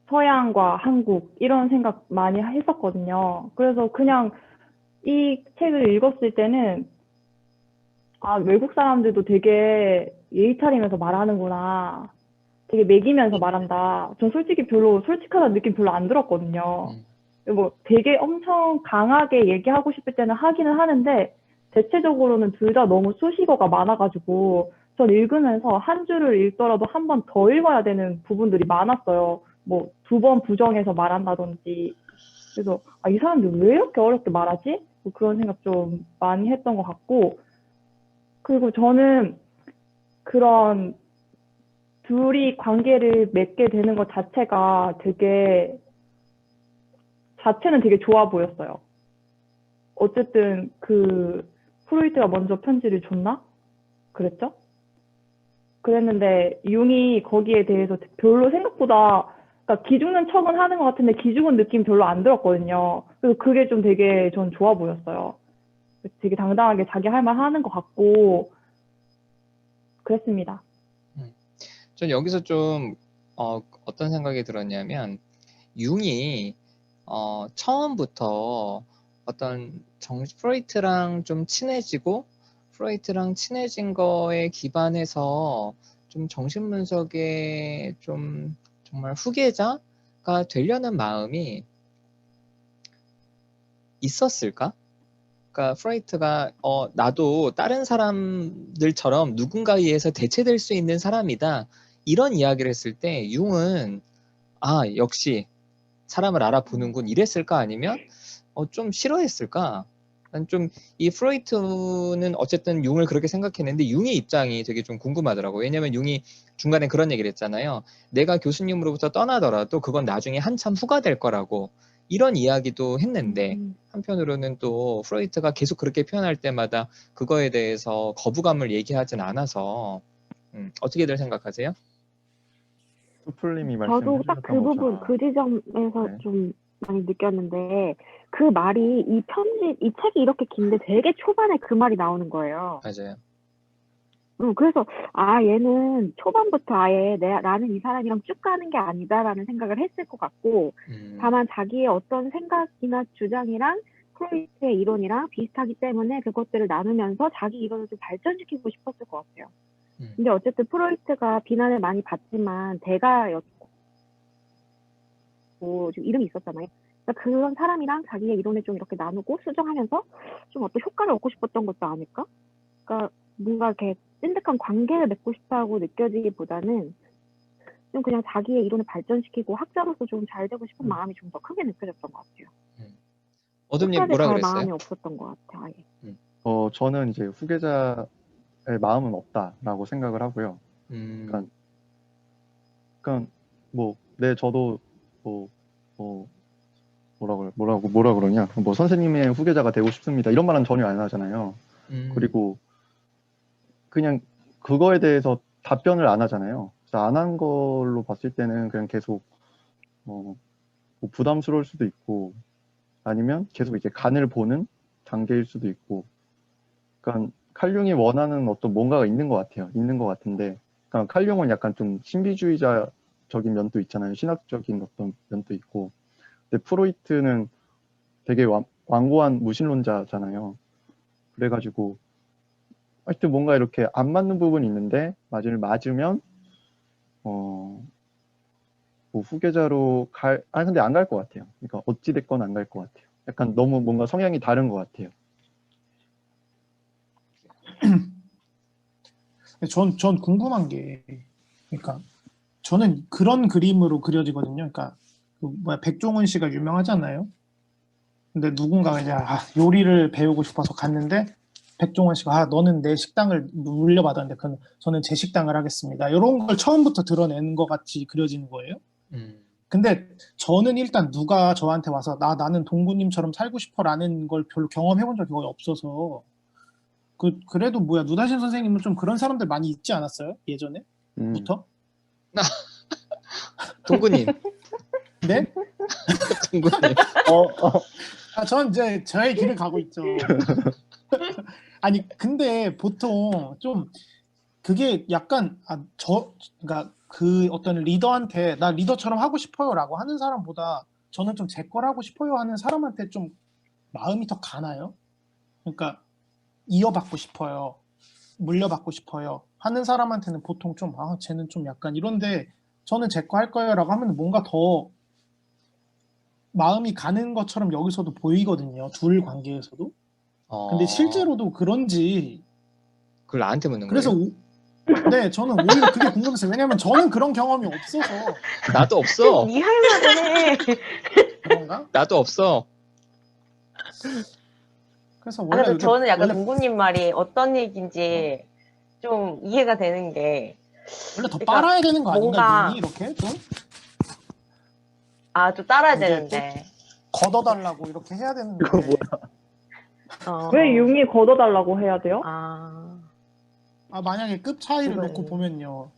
서양과 한국 이런 생각 많이 했었거든요. 그래서 그냥 이 책을 읽었을 때는 외국 사람들도 되게 예의 차리면서 말하는구나. 되게 매기면서 말한다. 전 솔직히 별로 솔직하다는 느낌 별로 안 들었거든요. 되게 엄청 강하게 얘기하고 싶을 때는 하기는 하는데 대체적으로는 둘 다 너무 수식어가 많아가지고 전 읽으면서 한 줄을 읽더라도 한 번 더 읽어야 되는 부분들이 많았어요. 2번 부정해서 말한다든지. 그래서 이 사람들 왜 이렇게 어렵게 말하지? 그런 생각 좀 많이 했던 것 같고, 그리고 저는 그런 둘이 관계를 맺게 되는 것 자체가 자체는 되게 좋아 보였어요. 어쨌든 프로이트가 먼저 편지를 줬나? 그랬죠? 그랬는데 융이 거기에 대해서 별로 생각보다 그러니까 기죽는 척은 하는 것 같은데 기죽은 느낌 별로 안 들었거든요. 그래서 그게 좀 되게 전 좋아 보였어요. 되게 당당하게 자기 할 말 하는 것 같고 그랬습니다. 전 여기서 좀 어떤 생각이 들었냐면 융이 처음부터 어떤 프로이트랑 좀 친해지고 프로이트랑 친해진 거에 기반해서 좀 정신분석의 좀 정말 후계자가 되려는 마음이 있었을까? 그러니까 프로이트가 나도 다른 사람들처럼 누군가에 의해서 대체될 수 있는 사람이다. 이런 이야기를 했을 때 융은 역시 사람을 알아보는군 이랬을까? 아니면 좀 싫어했을까? 난 좀 이 프로이트는 어쨌든 융을 그렇게 생각했는데 융의 입장이 되게 좀 궁금하더라고. 왜냐면 융이 중간에 그런 얘기를 했잖아요. 내가 교수님으로부터 떠나더라도 그건 나중에 한참 후가 될 거라고. 이런 이야기도 했는데 한편으로는 또 프로이트가 계속 그렇게 표현할 때마다 그거에 대해서 거부감을 얘기하진 않아서 어떻게들 생각하세요? 수풀님이 저도 말씀해 딱 그 주셨던 부분, 것처럼 그 지점에서 네. 좀 많이 느꼈는데, 그 말이, 이 책이 이렇게 긴데 되게 초반에 그 말이 나오는 거예요. 맞아요. 그래서, 얘는 초반부터 아예 나는 이 사람이랑 쭉 가는 게 아니다라는 생각을 했을 것 같고, 다만 자기의 어떤 생각이나 주장이랑 프로이트의 이론이랑 비슷하기 때문에 그것들을 나누면서 자기 이론을 좀 발전시키고 싶었을 것 같아요. 근데 어쨌든 프로이트가 비난을 많이 받지만 대가였고 좀 이름이 있었잖아요. 그러니까 그런 사람이랑 자기의 이론을 좀 이렇게 나누고 수정하면서 좀 어떤 효과를 얻고 싶었던 것도 아닐까? 그러니까 뭔가 이렇게 찐득한 관계를 맺고 싶다고 느껴지기보다는 좀 그냥 자기의 이론을 발전시키고 학자로서 좀 잘 되고 싶은 마음이 좀 더 크게 느껴졌던 것 같아요. 어둠님 끝까지 뭐라 갈 그랬어요? 마음이 없었던 것 같아요. 아예. 저는 이제 후계자의 마음은 없다라고 생각을 하고요. 그러니까 저도 뭐라 그러냐, 뭐 선생님의 후계자가 되고 싶습니다 이런 말은 전혀 안 하잖아요. 그리고 그냥 그거에 대해서 답변을 안 하잖아요. 그래서 안 한 걸로 봤을 때는 그냥 계속 뭐 부담스러울 수도 있고 아니면 계속 이제 간을 보는 단계일 수도 있고. 그러니까 칼융이 원하는 어떤 뭔가가 있는 것 같아요. 있는 것 같은데, 그러니까 칼융은 약간 좀 신비주의자적인 면도 있잖아요. 신학적인 어떤 면도 있고. 근데 프로이트는 되게 완고한 무신론자잖아요. 그래가지고 하여튼 뭔가 이렇게 안 맞는 부분이 있는데 맞으면 뭐 후계자로 근데 안 갈 것 같아요. 그러니까 어찌 됐건 안 갈 것 같아요. 약간 너무 뭔가 성향이 다른 것 같아요. 전 궁금한 게, 그러니까 저는 그런 그림으로 그려지거든요. 그러니까 백종원 씨가 유명하잖아요. 근데 누군가가 이제 요리를 배우고 싶어서 갔는데 백종원 씨가 너는 내 식당을 물려받았는데 저는 제 식당을 하겠습니다. 이런 걸 처음부터 드러내는 것 같이 그려지는 거예요. 근데 저는 일단 누가 저한테 와서 나는 동구님처럼 살고 싶어라는 걸 별로 경험해본 적이 거의 없어서 그래도 누다신 선생님은 좀 그런 사람들 많이 있지 않았어요? 예전에부터? 동구님. 네? 동구님. 전 이제 저의 길을 가고 있죠. 아니 근데 보통 좀 그게 약간 그러니까 그 어떤 리더한테 나 리더처럼 하고 싶어요라고 하는 사람보다 저는 좀 제 걸 하고 싶어요 하는 사람한테 좀 마음이 더 가나요? 그러니까 이어받고 싶어요, 물려받고 싶어요 하는 사람한테는 보통 좀 쟤는 좀 약간 이런데 저는 제 거 할 거예요라고 하면 뭔가 더 마음이 가는 것처럼 여기서도 보이거든요. 둘 관계에서도. 근데 실제로도 그런지. 그걸 나한테 묻는 그래서 거예요? 네, 저는 오히려 그게 궁금했어요. 왜냐면 저는 그런 경험이 없어서. 나도 없어. 네 할 말은 해. 그런가? 나도 없어. 그래서 원래 그래서 저는 약간 동구님 말이 어떤 얘기인지 좀 이해가 되는 게 원래 더 빨아야 되는 거 아닌가? 이렇게 좀? 좀 따라야 되는데. 걷어달라고 이렇게 해야 되는데. 이거 뭐야? 왜 융이 걷어달라고 해야 돼요? 만약에 급 차이를 놓고 보면요.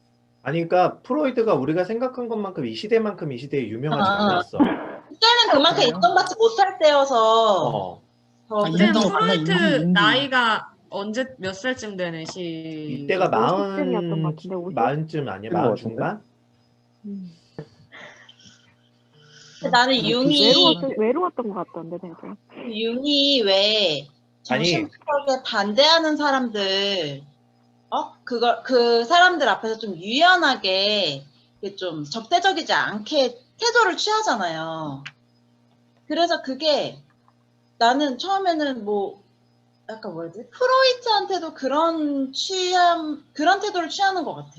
아니 그러니까 프로이드가 우리가 생각한 것만큼 이 시대만큼 이 시대에 유명하지 않았어. 그때는 그만큼 인정받지 못할 때여서 그때는 프로이트 나이가 몇 살쯤 되는 이때가 40쯤 아니야? 40 중반? 나는 융이 외로웠던 것 같던데 내가. 융이 왜 정신적에 반대하는 사람들 그 사람들 앞에서 좀 유연하게 좀 적대적이지 않게 태도를 취하잖아요. 그래서 그게 나는 처음에는 약간 뭐지? 프로이트한테도 그런 태도를 취하는 것 같아.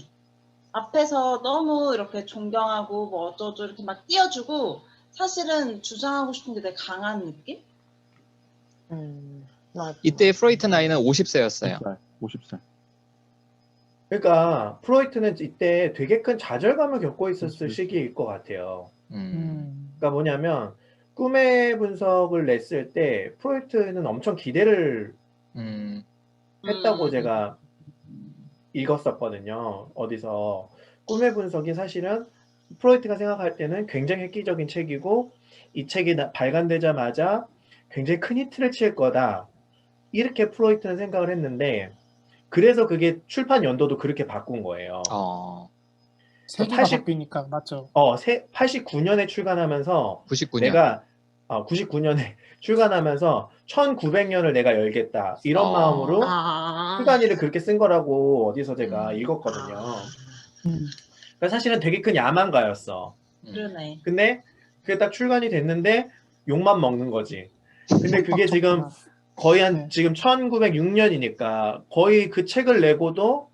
앞에서 너무 이렇게 존경하고 어쩌고 이렇게 막 띄워주고 사실은 주장하고 싶은 게 되게 강한 느낌? 이때 프로이트 나이는 50세였어요. 50세. 그러니까 프로이트는 이때 되게 큰 좌절감을 겪고 있었을 시기일 것 같아요. 그러니까 뭐냐면 꿈의 분석을 냈을 때 프로이트는 엄청 기대를 했다고 제가 읽었었거든요. 어디서 꿈의 분석이 사실은 프로이트가 생각할 때는 굉장히 획기적인 책이고 이 책이 발간되자마자 굉장히 큰 히트를 칠 거다. 이렇게 프로이트는 생각을 했는데 그래서 그게 출판 연도도 그렇게 바꾼 거예요. 세계가 바뀌니까 맞죠. 89년에 출간하면서 99년. 내가 99년에 출간하면서 1900년을 내가 열겠다 이런 마음으로 아, 출간일을 그렇게 쓴 거라고 어디서 제가 읽었거든요. 그러니까 사실은 되게 큰 야망가였어. 그러네. 근데 그게 딱 출간이 됐는데 욕만 먹는 거지. 근데 그게 지금 거의 한 지금 1906년이니까 거의 그 책을 내고도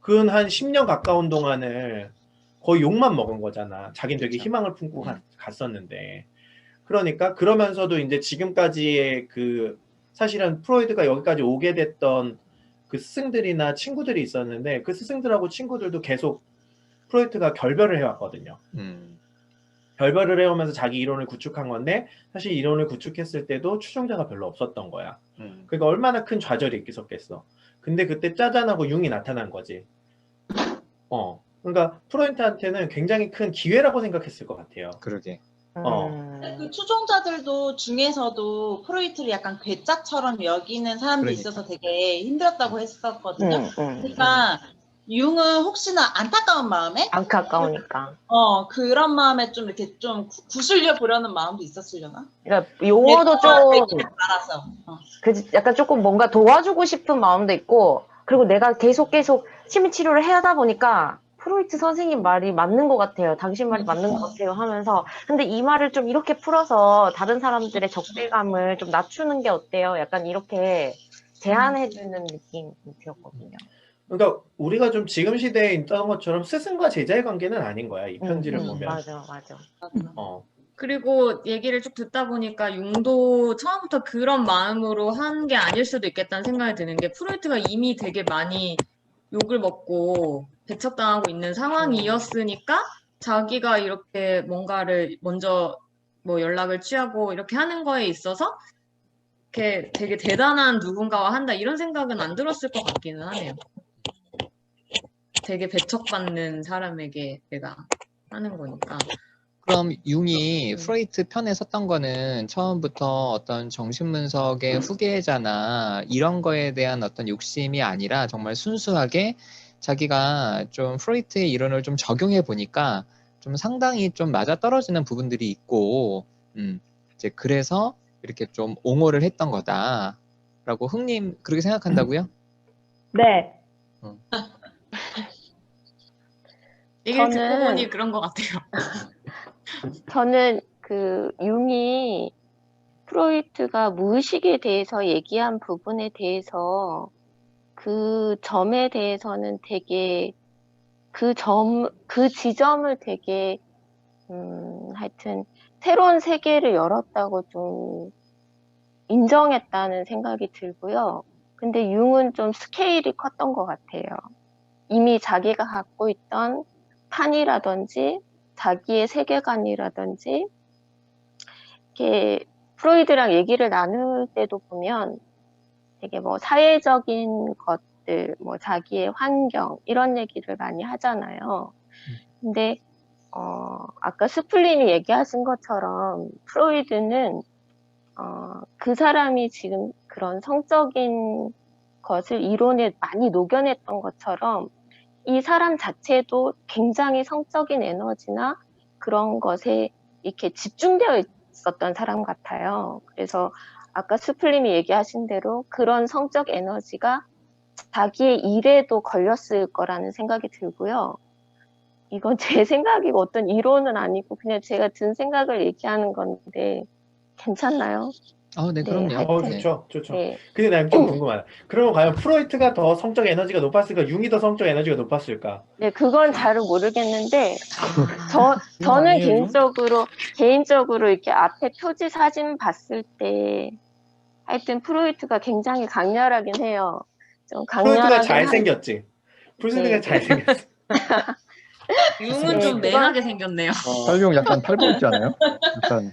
근 한 10년 가까운 동안을 거의 욕만 먹은 거잖아. 자긴 되게 그쵸. 희망을 품고 갔었는데. 그러니까 그러면서도 이제 지금까지의 그 사실은 프로이드가 여기까지 오게 됐던 그 스승들이나 친구들이 있었는데 그 스승들하고 친구들도 계속 프로이트가 결별을 해왔거든요. 결별을 해오면서 자기 이론을 구축한 건데 사실 이론을 구축했을 때도 추종자가 별로 없었던 거야. 그러니까 얼마나 큰 좌절이 있었겠어. 근데 그때 짜잔하고 융이 나타난 거지. 그러니까 프로이트한테는 굉장히 큰 기회라고 생각했을 것 같아요. 그러게. 그 추종자들도 중에서도 프로이트를 약간 괴짜처럼 여기는 사람들이 그러니까. 있어서 되게 힘들었다고 했었거든요. 그러니까 융은 혹시나 안타까운 마음에 안타까우니까. 그런 마음에 좀 이렇게 좀 구슬려 보려는 마음도 있었으려나? 그러니까 용어도 좀 알아서. 약간 조금 뭔가 도와주고 싶은 마음도 있고, 그리고 내가 계속 심리치료를 해야 하다 보니까 프로이트 선생님 말이 맞는 것 같아요. 당신 말이 맞는 것 같아요 하면서, 근데 이 말을 좀 이렇게 풀어서 다른 사람들의 적대감을 좀 낮추는 게 어때요? 약간 이렇게 제안해주는 느낌이 들었거든요. 그러니까 우리가 좀 지금 시대에 있던 것처럼 스승과 제자의 관계는 아닌 거야. 이 편지를 보면. 맞아. 그리고 얘기를 쭉 듣다 보니까 융도 처음부터 그런 마음으로 한 게 아닐 수도 있겠다는 생각이 드는 게 프로이트가 이미 되게 많이 욕을 먹고 배척당하고 있는 상황이었으니까 자기가 이렇게 뭔가를 먼저 뭐 연락을 취하고 이렇게 하는 거에 있어서 이렇게 되게 대단한 누군가와 한다 이런 생각은 안 들었을 것 같기는 하네요. 되게 배척받는 사람에게 내가 하는 거니까. 그럼 융이 프로이트 편에 섰던 거는 처음부터 어떤 정신분석의 후계자나 이런 거에 대한 어떤 욕심이 아니라 정말 순수하게 자기가 좀 프로이트의 이론을 좀 적용해 보니까 좀 상당히 좀 맞아떨어지는 부분들이 있고, 이제 그래서 이렇게 좀 옹호를 했던 거다라고 흥님 그렇게 생각한다고요? 네. 얘기를 듣고 저는- 보니 그런 것 같아요. 저는 그 융이 프로이트가 무의식에 대해서 얘기한 부분에 대해서 그 점에 대해서는 되게 그 지점을 되게 하여튼 새로운 세계를 열었다고 좀 인정했다는 생각이 들고요. 근데 융은 좀 스케일이 컸던 것 같아요. 이미 자기가 갖고 있던 판이라든지 자기의 세계관이라든지 이렇게 프로이드랑 얘기를 나눌 때도 보면 되게 뭐 사회적인 것들, 뭐 자기의 환경 이런 얘기를 많이 하잖아요. 근데 아까 스플린이 얘기하신 것처럼 프로이드는 그 사람이 지금 그런 성적인 것을 이론에 많이 녹여냈던 것처럼 이 사람 자체도 굉장히 성적인 에너지나 그런 것에 이렇게 집중되어 있었던 사람 같아요. 그래서 아까 스플린이 얘기하신 대로 그런 성적 에너지가 자기의 일에도 걸렸을 거라는 생각이 들고요. 이건 제 생각이고 어떤 이론은 아니고 그냥 제가 든 생각을 얘기하는 건데 괜찮나요? 네, 그럼요. 네. 좋죠. 네. 근데 난 좀 궁금하다. 그러면 과연 프로이트가 더 성적 에너지가 높았을까? 융이 더 성적 에너지가 높았을까? 네, 그건 잘 모르겠는데 저는 아니에요, 개인적으로 이렇게 앞에 표지 사진 봤을 때 하여튼 프로이트가 굉장히 강렬하긴 해요. 좀 프로이트가 강렬하긴 잘생겼지. 프로이트가 네. 잘생겼어. 융은 네, 좀 그건- 매하게 생겼네요. 설용 약간 탈모 있지 않아요? 약간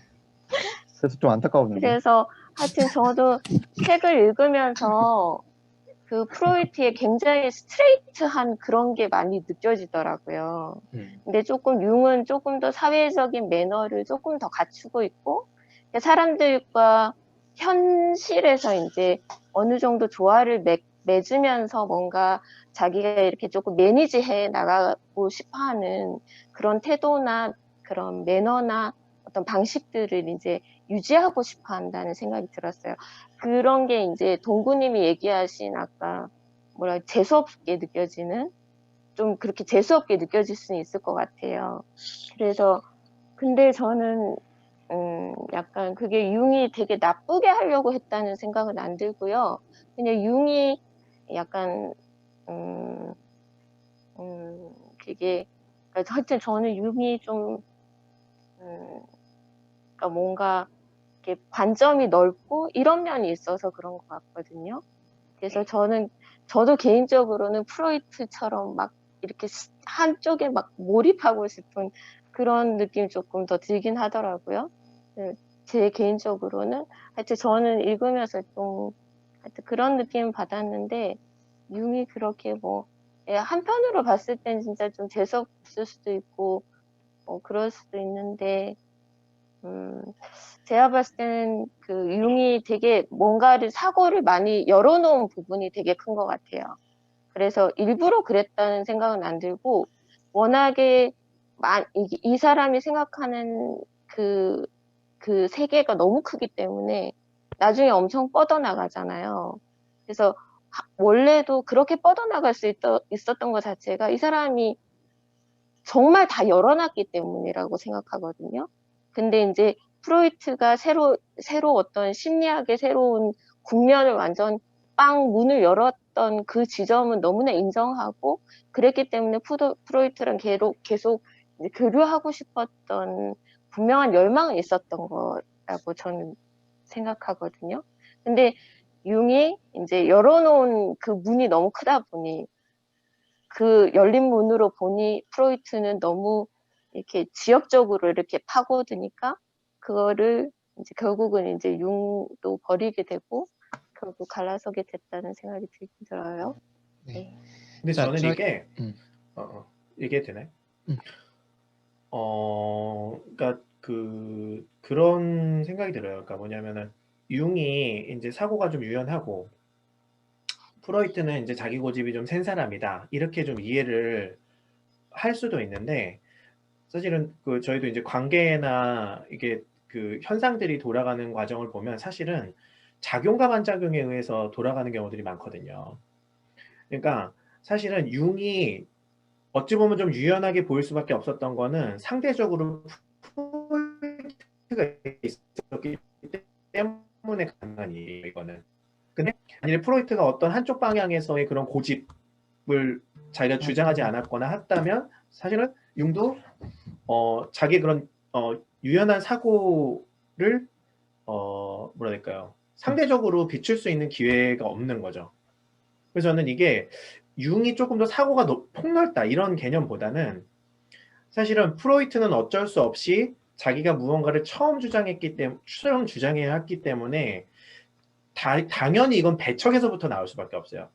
그래서 좀 안타까웠는데. 그래서 하여튼 저도 책을 읽으면서 그 프로이트의 굉장히 스트레이트한 그런 게 많이 느껴지더라고요. 근데 조금 융은 조금 더 사회적인 매너를 조금 더 갖추고 있고 사람들과 현실에서 이제 어느 정도 조화를 맺으면서 뭔가 자기가 이렇게 조금 매니지해 나가고 싶어하는 그런 태도나 그런 매너나 어떤 방식들을 이제 유지하고 싶어 한다는 생각이 들었어요. 그런 게 이제 동구님이 얘기하신 아까 뭐라 재수없게 느껴지는 좀 그렇게 재수없게 느껴질 수는 있을 것 같아요. 그래서 근데 저는 약간 그게 융이 되게 나쁘게 하려고 했다는 생각은 안 들고요. 그냥 융이 약간 그게 그러니까 하여튼 저는 융이 좀 그러니까 뭔가 이렇게 관점이 넓고 이런 면이 있어서 그런 것 같거든요. 그래서 저도 개인적으로는 프로이트처럼 막 이렇게 한쪽에 막 몰입하고 싶은 그런 느낌이 조금 더 들긴 하더라고요. 제 개인적으로는 하여튼 저는 읽으면서 좀 하여튼 그런 느낌을 받았는데 융이 그렇게 뭐 한편으로 봤을 땐 진짜 좀 재수없을 수도 있고 그럴 수도 있는데 제가 봤을 때는 그 융이 되게 뭔가를 사고를 많이 열어놓은 부분이 되게 큰 것 같아요. 그래서 일부러 그랬다는 생각은 안 들고 워낙에 이 사람이 생각하는 그 세계가 너무 크기 때문에 나중에 엄청 뻗어나가잖아요. 그래서 원래도 그렇게 뻗어나갈 수 있었던 것 자체가 이 사람이 정말 다 열어놨기 때문이라고 생각하거든요. 근데 이제 프로이트가 새로 어떤 심리학의 새로운 국면을 완전 빵 문을 열었던 그 지점은 너무나 인정하고 그랬기 때문에 프로이트랑 계속 이제 교류하고 싶었던 분명한 열망은 있었던 거라고 저는 생각하거든요. 근데 융이 이제 열어놓은 그 문이 너무 크다 보니 그 열린 문으로 보니 프로이트는 너무 이렇게 지역적으로 이렇게 파고드니까 그거를 이제 결국은 이제 융도 버리게 되고 결국 갈라서게 됐다는 생각이 들긴 들어요. 네. 근데 자, 저는 이게 이게 되나요? 그러니까 그런 생각이 들어요. 그러니까 뭐냐면은 융이 이제 사고가 좀 유연하고 프로이트는 이제 자기 고집이 좀 센 사람이다. 이렇게 좀 이해를 할 수도 있는데 사실은 저희도 이제 관계나 이게 그 현상들이 돌아가는 과정을 보면 사실은 작용과 반작용에 의해서 돌아가는 경우들이 많거든요. 그러니까 사실은 융이 어찌 보면 좀 유연하게 보일 수밖에 없었던 거는 상대적으로 프로이트가 있었기 때문에 가능한 일이에요, 이거는. 근데 만약에 프로이트가 어떤 한쪽 방향에서의 그런 고집을 자기가 주장하지 않았거나 했다면 사실은 융도 자기 그런 유연한 사고를 뭐라 할까요? 상대적으로 비출 수 있는 기회가 없는 거죠. 그래서 저는 이게 융이 조금 더 사고가 폭넓다 이런 개념보다는 사실은 프로이트는 어쩔 수 없이 자기가 무언가를 처음 주장해야 했기 때문에 당연히 이건 배척에서부터 나올 수밖에 없어요.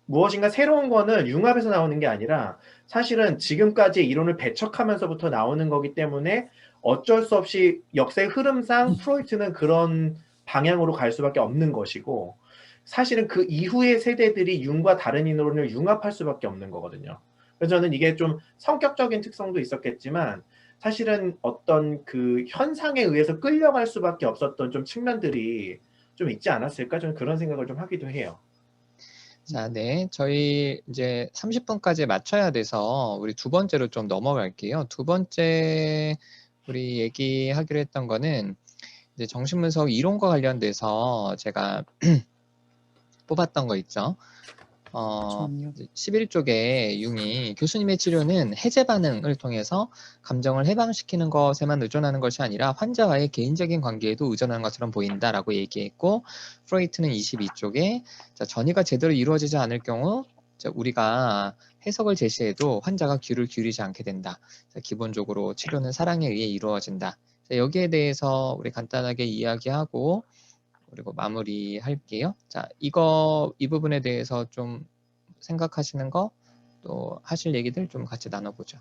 무엇인가 새로운 거는 융합에서 나오는 게 아니라 사실은 지금까지의 이론을 배척하면서부터 나오는 거기 때문에 어쩔 수 없이 역사의 흐름상 프로이트는 그런 방향으로 갈 수밖에 없는 것이고 사실은 그 이후의 세대들이 융과 다른 이론을 융합할 수밖에 없는 거거든요. 그래서 저는 이게 좀 성격적인 특성도 있었겠지만 사실은 어떤 그 현상에 의해서 끌려갈 수밖에 없었던 좀 측면들이 좀 있지 않았을까? 저는 그런 생각을 좀 하기도 해요. 자, 네. 저희 이제 30분까지 맞춰야 돼서 우리 두 번째로 좀 넘어갈게요. 두 번째 우리 얘기하기로 했던 거는 이제 정신분석 이론과 관련돼서 제가 뽑았던 거 있죠. 11쪽에 융이 교수님의 치료는 해제 반응을 통해서 감정을 해방시키는 것에만 의존하는 것이 아니라 환자와의 개인적인 관계에도 의존하는 것처럼 보인다라고 얘기했고 프로이트는 22쪽에 전이가 제대로 이루어지지 않을 경우 우리가 해석을 제시해도 환자가 귀를 기울이지 않게 된다. 기본적으로 치료는 사랑에 의해 이루어진다. 여기에 대해서 우리 간단하게 이야기하고 그리고 마무리할게요. 자, 이 부분에 대해서 좀 생각하시는 거, 또 하실 얘기들 좀 같이 나눠보죠.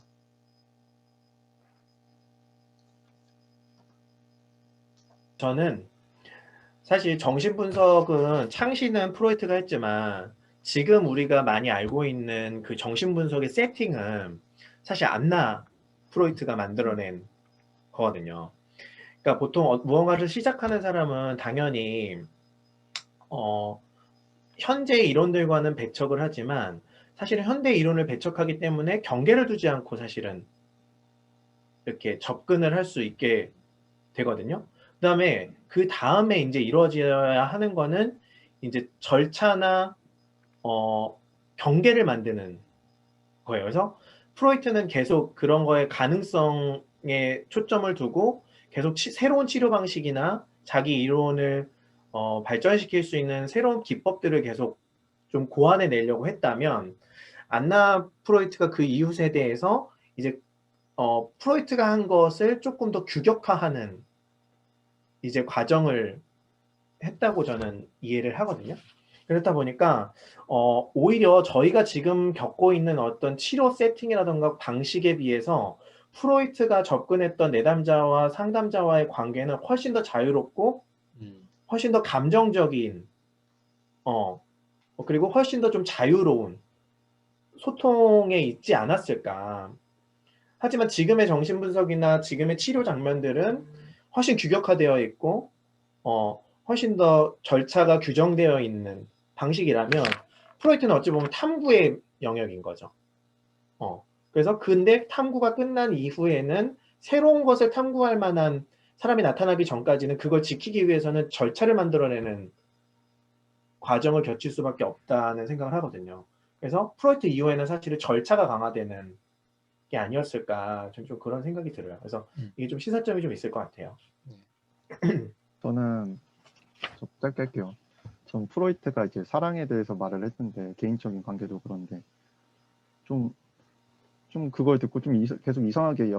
저는 사실 정신분석은 창시는 프로이트가 했지만 지금 우리가 많이 알고 있는 그 정신분석의 세팅은 사실 안나 프로이트가 만들어낸 거거든요. 그러니까 보통 무언가를 시작하는 사람은 당연히 현재 이론들과는 배척을 하지만 사실은 현대 이론을 배척하기 때문에 경계를 두지 않고 사실은 이렇게 접근을 할 수 있게 되거든요. 그다음에 그 다음에 이제 이루어져야 하는 거는 이제 절차나 경계를 만드는 거예요. 그래서 프로이트는 계속 그런 거에 가능성에 초점을 두고 계속 새로운 치료 방식이나 자기 이론을 발전시킬 수 있는 새로운 기법들을 계속 좀 고안해 내려고 했다면 안나 프로이트가 그 이후 세대에서 이제 프로이트가 한 것을 조금 더 규격화하는 이제 과정을 했다고 저는 이해를 하거든요. 그렇다 보니까 오히려 저희가 지금 겪고 있는 어떤 치료 세팅이라던가 방식에 비해서 프로이트가 접근했던 내담자와 상담자와의 관계는 훨씬 더 자유롭고 훨씬 더 감정적인 그리고 훨씬 더 좀 자유로운 소통에 있지 않았을까. 하지만 지금의 정신분석이나 지금의 치료 장면들은 훨씬 규격화되어 있고 훨씬 더 절차가 규정되어 있는 방식이라면 프로이트는 어찌 보면 탐구의 영역인 거죠. 그래서 근데 탐구가 끝난 이후에는 새로운 것을 탐구할 만한 사람이 나타나기 전까지는 그걸 지키기 위해서는 절차를 만들어내는 과정을 거칠 수밖에 없다는 생각을 하거든요. 그래서 프로이트 이후에는 사실은 절차가 강화되는 게 아니었을까 좀 그런 생각이 들어요. 그래서 이게 좀 시사점이 좀 있을 것 같아요. 저는 좀 짧게 할게요. 전 프로이트가 이제 사랑에 대해서 말을 했는데 개인적인 관계도 그런데 좀 그걸 듣고 좀 계속 이상하게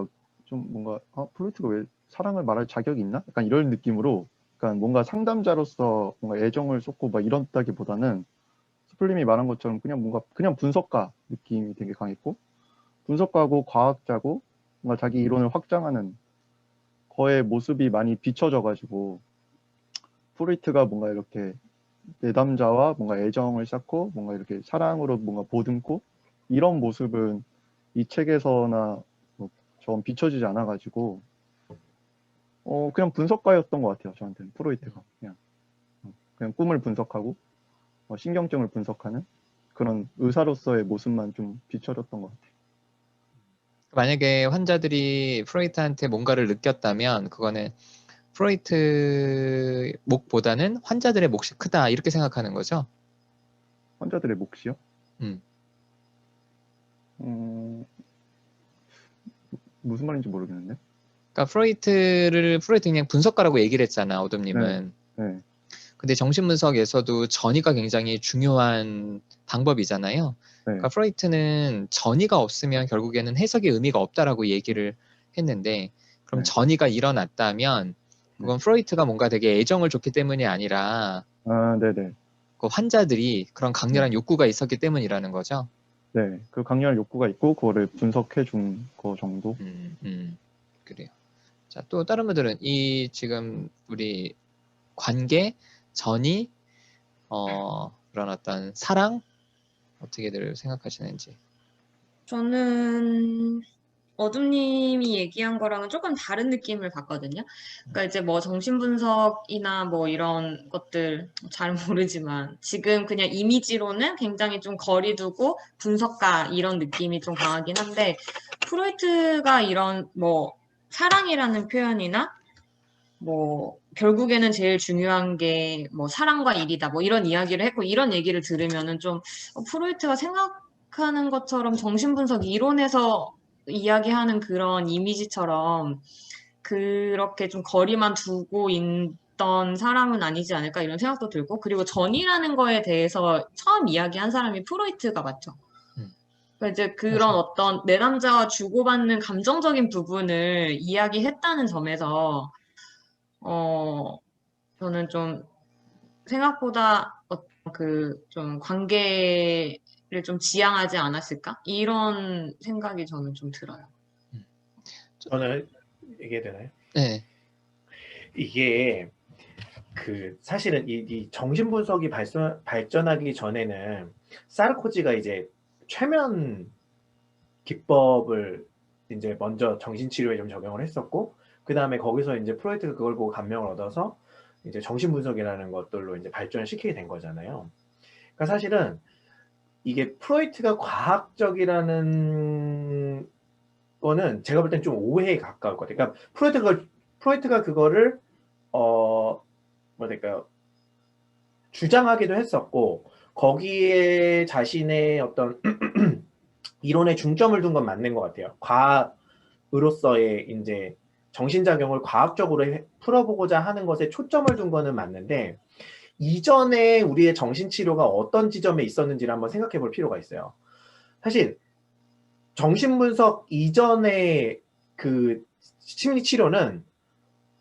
좀 뭔가 프로이트가 왜 사랑을 말할 자격이 있나? 약간 이런 느낌으로 그러니까 뭔가 상담자로서 뭔가 애정을 쏟고 막 이런다기보다는 스플림이 말한 것처럼 그냥 분석가 느낌이 되게 강했고 분석가고 과학자고 뭔가 자기 이론을 확장하는 거의 모습이 많이 비춰져가지고 프로이트가 뭔가 이렇게 내담자와 뭔가 애정을 쌓고 뭔가 이렇게 사랑으로 뭔가 보듬고 이런 모습은 이 책에서나 전 비춰지지 않아가지고 그냥 분석가였던 것 같아요. 저한테는 프로이트가 그냥 꿈을 분석하고 신경증을 분석하는 그런 의사로서의 모습만 좀 비춰졌던 것 같아요. 만약에 환자들이 프로이트한테 뭔가를 느꼈다면 그거는 프로이트 몫보다는 환자들의 몫이 크다 이렇게 생각하는 거죠? 환자들의 몫이요? 무슨 말인지 모르겠는데. 그러니까 프로이트 그냥 분석가라고 얘기를 했잖아, 오dom님은. 네. 근데 정신분석에서도 전이가 굉장히 중요한 방법이잖아요. 그러니까 프로이트는 전이가 없으면 결국에는 해석의 의미가 없다라고 얘기를 했는데 그럼 전이가 일어났다면 그건 프로이트가 뭔가 되게 애정을 줬기 때문이 아니라 네네. 그 환자들이 그런 강렬한 욕구가 있었기 때문이라는 거죠. 네, 그 강렬한 욕구가 있고 그거를 분석해 준 거 정도. 그래요. 자, 또 다른 분들은 이 지금 우리 관계, 전이, 그런 어떤 사랑 어떻게들 생각하시는지. 저는 어둠님이 얘기한 거랑은 조금 다른 느낌을 받거든요. 그러니까 이제 뭐 정신분석이나 뭐 이런 것들 잘 모르지만 지금 그냥 이미지로는 굉장히 좀 거리두고 분석가 이런 느낌이 좀 강하긴 한데 프로이트가 이런 뭐 사랑이라는 표현이나 뭐 결국에는 제일 중요한 게 뭐 사랑과 일이다 뭐 이런 이야기를 했고 이런 얘기를 들으면은 좀 프로이트가 생각하는 것처럼 정신분석 이론에서 이야기하는 그런 이미지처럼 그렇게 좀 거리만 두고 있던 사람은 아니지 않을까 이런 생각도 들고 그리고 전이라는 거에 대해서 처음 이야기한 사람이 프로이트가 맞죠. 그러니까 이제 그런 어떤 내담자와 주고받는 감정적인 부분을 이야기했다는 점에서 저는 좀 생각보다 좀 관계를 좀 지향하지 않았을까? 이런 생각이 저는 좀 들어요. 저는 얘기해도 되나요? 네. 이게 사실은 이 정신분석이 발전하기 전에는 사르코지가 이제 최면 기법을 이제 먼저 정신치료에 좀 적용을 했었고 그 다음에 거기서 이제 프로이트가 그걸 보고 감명을 얻어서 이제 정신분석이라는 것들로 이제 발전을 시키게 된 거잖아요. 그러니까 사실은 이게 프로이트가 과학적이라는 거는 제가 볼 땐 좀 오해에 가까울 것 같아요. 그러니까 프로이트가 그거를 뭐랄까요, 주장하기도 했었고 거기에 자신의 어떤 이론에 중점을 둔 건 맞는 것 같아요. 과학으로서의 이제 정신작용을 과학적으로 풀어보고자 하는 것에 초점을 둔 거는 맞는데, 이전에 우리의 정신치료가 어떤 지점에 있었는지를 한번 생각해 볼 필요가 있어요. 사실 정신분석 이전의 그 심리치료는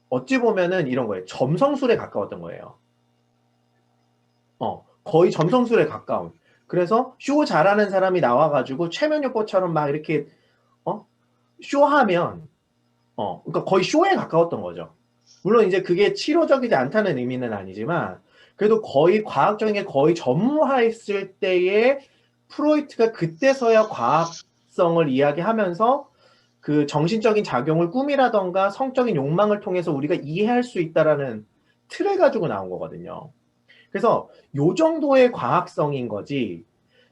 어찌 보면은 이런 거예요. 점성술에 가까웠던 거예요. 거의 점성술에 가까운. 그래서 쇼 잘하는 사람이 나와가지고 최면요법처럼 막 이렇게 쇼하면 그러니까 거의 쇼에 가까웠던 거죠. 물론 이제 그게 치료적이지 않다는 의미는 아니지만 그래도 거의 과학적인 게 거의 전무했을 때에 프로이트가 그때서야 과학성을 이야기하면서 그 정신적인 작용을 꿈이라던가 성적인 욕망을 통해서 우리가 이해할 수 있다라는 틀을 가지고 나온 거거든요. 그래서 요 정도의 과학성인 거지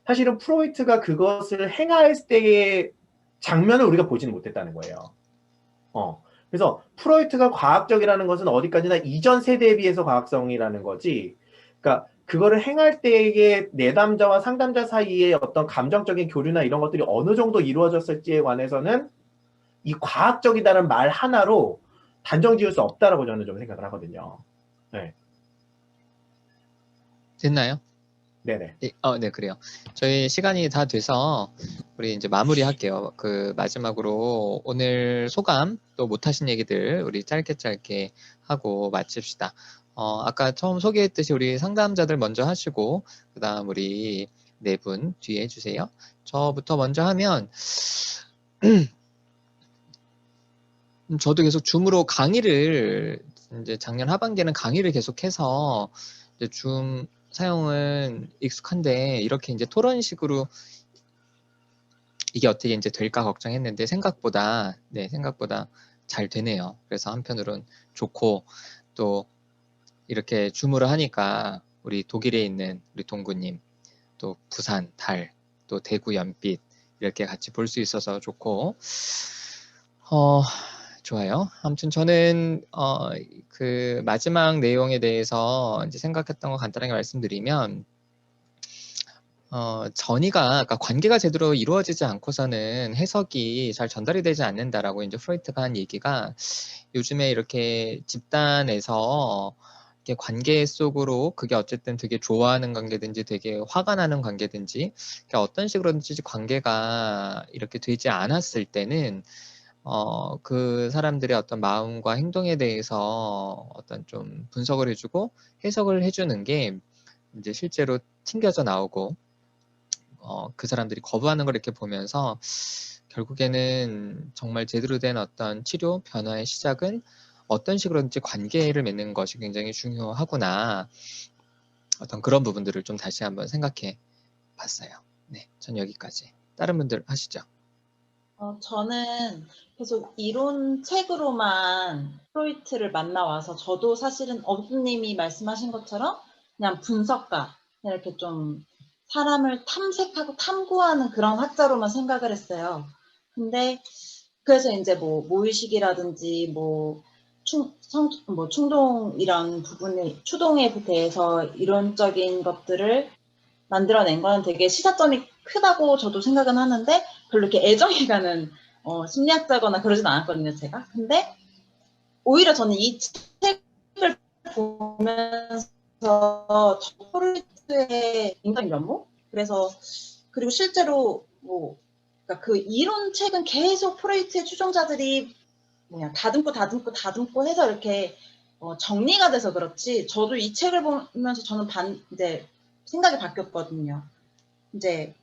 사실은 프로이트가 그것을 행할 때의 장면을 우리가 보지는 못했다는 거예요. 그래서 프로이트가 과학적이라는 것은 어디까지나 이전 세대에 비해서 과학성이라는 거지, 그러니까 그거를 행할 때의 내담자와 상담자 사이의 어떤 감정적인 교류나 이런 것들이 어느 정도 이루어졌을지에 관해서는 이 과학적이다는 말 하나로 단정 지을 수 없다라고 저는 좀 생각을 하거든요. 네. 됐나요? 네네. 네, 그래요. 저희 시간이 다 돼서 우리 이제 마무리할게요. 그 마지막으로 오늘 소감 또 못하신 얘기들 우리 짧게 하고 마칩시다. 아까 처음 소개했듯이 우리 상담자들 먼저 하시고 그다음 우리 네 분 뒤에 해주세요. 저부터 먼저 하면 저도 계속 줌으로 강의를 이제 작년 하반기에는 강의를 계속해서 이제 줌 사용은 익숙한데 이렇게 이제 토론식으로 이게 어떻게 이제 될까 걱정했는데 생각보다 잘 되네요. 그래서 한편으로는 좋고 또 이렇게 줌으로 하니까 우리 독일에 있는 우리 동구님 또 부산 달 또 대구 연빛 이렇게 같이 볼 수 있어서 좋고 좋아요. 아무튼 저는 그 마지막 내용에 대해서 이제 생각했던 거 간단하게 말씀드리면 그러니까 관계가 제대로 이루어지지 않고서는 해석이 잘 전달이 되지 않는다라고 이제 프로이트가 한 얘기가 요즘에 이렇게 집단에서 이렇게 관계 속으로 그게 어쨌든 되게 좋아하는 관계든지 되게 화가 나는 관계든지 어떤 식으로든지 관계가 이렇게 되지 않았을 때는 그 사람들의 어떤 마음과 행동에 대해서 어떤 좀 분석을 해주고 해석을 해주는 게 이제 실제로 튕겨져 나오고 그 사람들이 거부하는 걸 이렇게 보면서 결국에는 정말 제대로 된 어떤 치료 변화의 시작은 어떤 식으로든지 관계를 맺는 것이 굉장히 중요하구나. 어떤 그런 부분들을 좀 다시 한번 생각해 봤어요. 네, 전 여기까지. 다른 분들 하시죠. 저는 계속 이론책으로만 프로이트를 만나와서 저도 사실은 어부님이 말씀하신 것처럼 그냥 분석가, 이렇게 좀 사람을 탐색하고 탐구하는 그런 학자로만 생각을 했어요. 근데 그래서 이제 뭐 모의식이라든지 뭐 충동 이런 부분에 추동에 대해서 이론적인 것들을 만들어낸 건 되게 시사점이 크다고 저도 생각은 하는데 별로 이렇게 애정이 가는 심리학자거나 그러진 않았거든요, 제가. 근데 오히려 저는 이 책을 보면서 프로이트의 인간 면모? 그리고 실제로 그러니까 그 이론책은 계속 프로이트의 추종자들이 다듬고 해서 이렇게 정리가 돼서 그렇지, 저도 이 책을 보면서 저는 이제 생각이 바뀌었거든요. 이제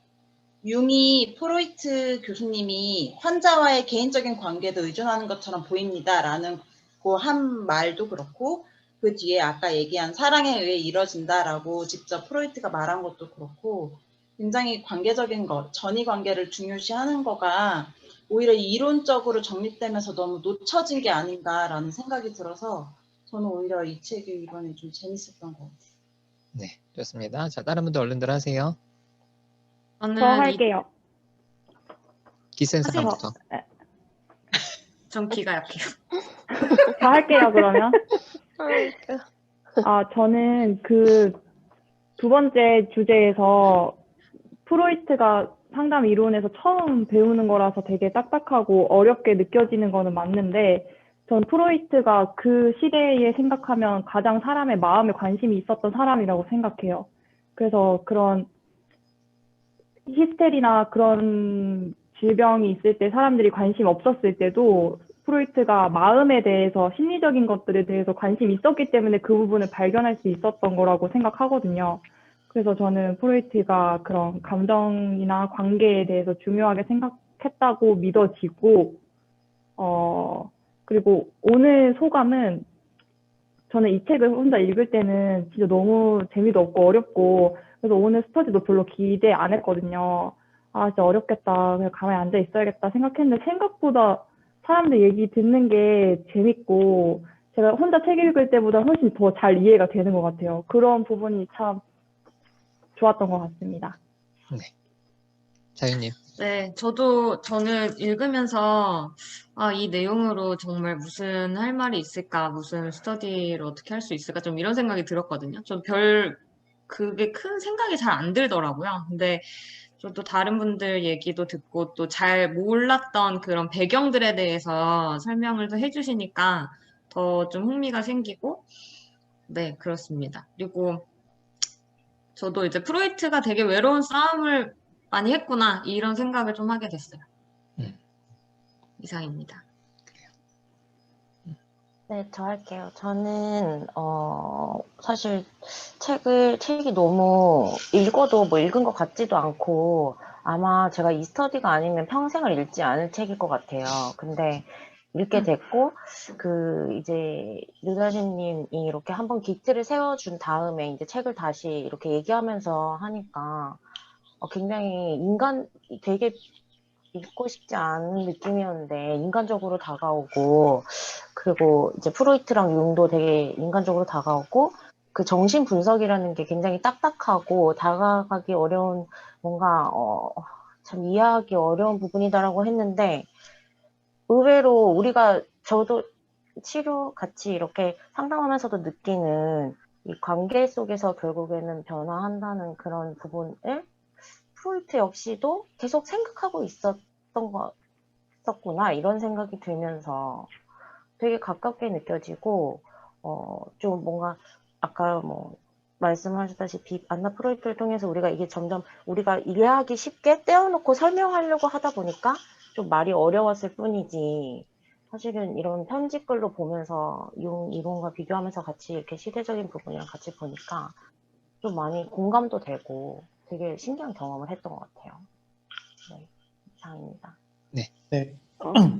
융이 프로이트 교수님이 환자와의 개인적인 관계도 의존하는 것처럼 보입니다라는 그 한 말도 그렇고, 그 뒤에 아까 얘기한 사랑에 의해 이뤄진다라고 직접 프로이트가 말한 것도 그렇고, 굉장히 관계적인 것, 전이 관계를 중요시하는 거가 오히려 이론적으로 정립되면서 너무 놓쳐진 게 아닌가라는 생각이 들어서 저는 오히려 이 책이 이번에 좀 재밌었던 것 같아요. 네, 좋습니다. 자, 다른 분들 얼른들 하세요. 저 저는 할게요. 기센 하세요. 사람부터. 전 기가 약해요. 저 할게요, 그러면. 웃겨. 저는 그 두 번째 주제에서 프로이트가 상담 이론에서 처음 배우는 거라서 되게 딱딱하고 어렵게 느껴지는 거는 맞는데, 전 프로이트가 그 시대에 생각하면 가장 사람의 마음에 관심이 있었던 사람이라고 생각해요. 그래서 그런 히스테리나 그런 질병이 있을 때 사람들이 관심 없었을 때도 프로이트가 마음에 대해서, 심리적인 것들에 대해서 관심이 있었기 때문에 그 부분을 발견할 수 있었던 거라고 생각하거든요. 그래서 저는 프로이트가 그런 감정이나 관계에 대해서 중요하게 생각했다고 믿어지고, 그리고 오늘 소감은, 저는 이 책을 혼자 읽을 때는 진짜 너무 재미도 없고 어렵고, 그래서 오늘 스터디도 별로 기대 안 했거든요. 진짜 어렵겠다. 그냥 가만히 앉아 있어야겠다 생각했는데, 생각보다 사람들 얘기 듣는 게 재밌고, 제가 혼자 책 읽을 때보다 훨씬 더 잘 이해가 되는 것 같아요. 그런 부분이 참 좋았던 것 같습니다. 네. 자유님. 네, 저는 읽으면서, 이 내용으로 정말 무슨 할 말이 있을까, 무슨 스터디를 어떻게 할 수 있을까, 좀 이런 생각이 들었거든요. 그게 큰 생각이 잘 안 들더라고요. 근데 저도 다른 분들 얘기도 듣고 또 잘 몰랐던 그런 배경들에 대해서 설명을 또 해주시니까 더 좀 흥미가 생기고, 네, 그렇습니다. 그리고 저도 이제 프로이트가 되게 외로운 싸움을 많이 했구나, 이런 생각을 좀 하게 됐어요. 이상입니다. 네, 저 할게요. 저는 사실 책이 너무 읽어도 뭐 읽은 것 같지도 않고 아마 제가 이 스터디가 아니면 평생을 읽지 않을 책일 것 같아요. 근데 읽게 됐고 이제 유다진님이 이렇게 한번 기틀을 세워준 다음에 이제 책을 다시 이렇게 얘기하면서 하니까 굉장히 되게 읽고 싶지 않은 느낌이었는데 인간적으로 다가오고, 그리고 이제 프로이트랑 융도 되게 인간적으로 다가오고, 그 정신 분석이라는 게 굉장히 딱딱하고 다가가기 어려운, 뭔가 참 이해하기 어려운 부분이다라고 했는데, 의외로 저도 치료 같이 이렇게 상담하면서도 느끼는 이 관계 속에서 결국에는 변화한다는 그런 부분을 프로이트 역시도 계속 생각하고 있었구나, 이런 생각이 들면서 되게 가깝게 느껴지고, 좀 뭔가, 아까 뭐, 말씀하셨다시피, 안나 프로이트를 통해서 이게 점점 우리가 이해하기 쉽게 떼어놓고 설명하려고 하다 보니까 좀 말이 어려웠을 뿐이지, 사실은 이런 편집글로 보면서 융 이론과 비교하면서 같이 이렇게 시대적인 부분이랑 같이 보니까 좀 많이 공감도 되고 되게 신기한 경험을 했던 것 같아요. 네, 이상입니다. 네.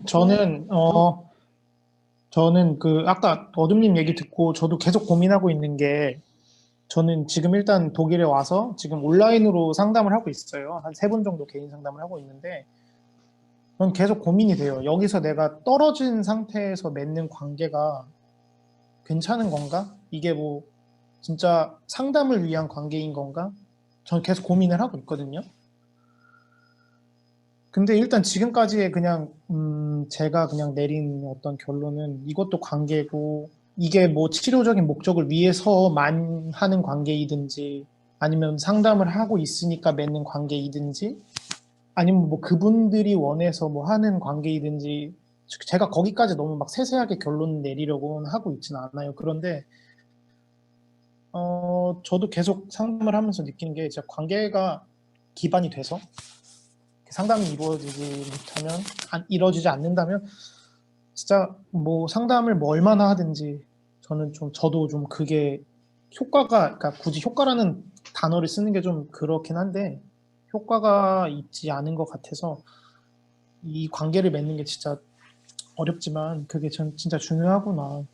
저는 아까 어둠님 얘기 듣고 저도 계속 고민하고 있는 게, 저는 지금 일단 독일에 와서 지금 온라인으로 상담을 하고 있어요. 한 3분 정도 개인 상담을 하고 있는데, 전 계속 고민이 돼요. 여기서 내가 떨어진 상태에서 맺는 관계가 괜찮은 건가? 이게 뭐 진짜 상담을 위한 관계인 건가? 저는 계속 고민을 하고 있거든요. 근데 일단 지금까지의 제가 그냥 내린 어떤 결론은, 이것도 관계고, 이게 뭐 치료적인 목적을 위해서만 하는 관계이든지, 아니면 상담을 하고 있으니까 맺는 관계이든지, 아니면 뭐 그분들이 원해서 뭐 하는 관계이든지, 제가 거기까지 너무 막 세세하게 결론 내리려고는 하고 있지는 않아요. 그런데 저도 계속 상담을 하면서 느낀 게, 진짜 관계가 기반이 돼서 상담이 이루어지지 않는다면 진짜 뭐 상담을 뭐 얼마나 하든지, 저도 좀 그게 그러니까 굳이 효과라는 단어를 쓰는 게 좀 그렇긴 한데, 효과가 있지 않은 것 같아서 이 관계를 맺는 게 진짜 어렵지만 그게 진짜 중요하구나,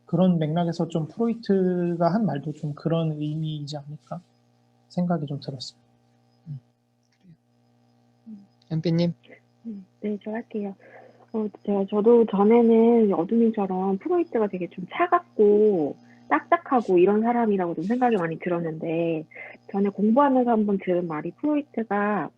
그런 맥락에서 좀 프로이트가 한 말도 좀 그런 의미이지 않을까 생각이 좀 들었어요. 현빈님. 네, 저 할게요. 저도 전에는 어둠이처럼 프로이트가 되게 좀 차갑고 딱딱하고 이런 사람이라고 좀 생각이 많이 들었는데, 전에 공부하면서 한번 들은 말이 프로이트가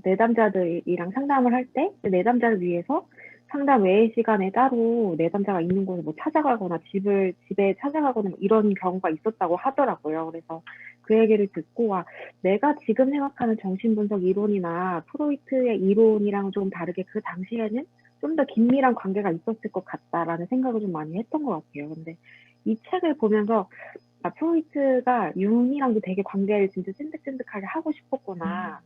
내담자들이랑 상담을 할 때 내담자를 위해서 상담 외의 시간에 따로 내담자가 있는 곳을 뭐 찾아가거나 집에 찾아가거나 뭐 이런 경우가 있었다고 하더라고요. 그래서 그 얘기를 듣고, 와, 내가 지금 생각하는 정신분석 이론이나 프로이트의 이론이랑 좀 다르게 그 당시에는 좀 더 긴밀한 관계가 있었을 것 같다라는 생각을 좀 많이 했던 것 같아요. 근데 이 책을 보면서 프로이트가 융이랑도 되게 관계를 진짜 찐득찐득하게 하고 싶었구나.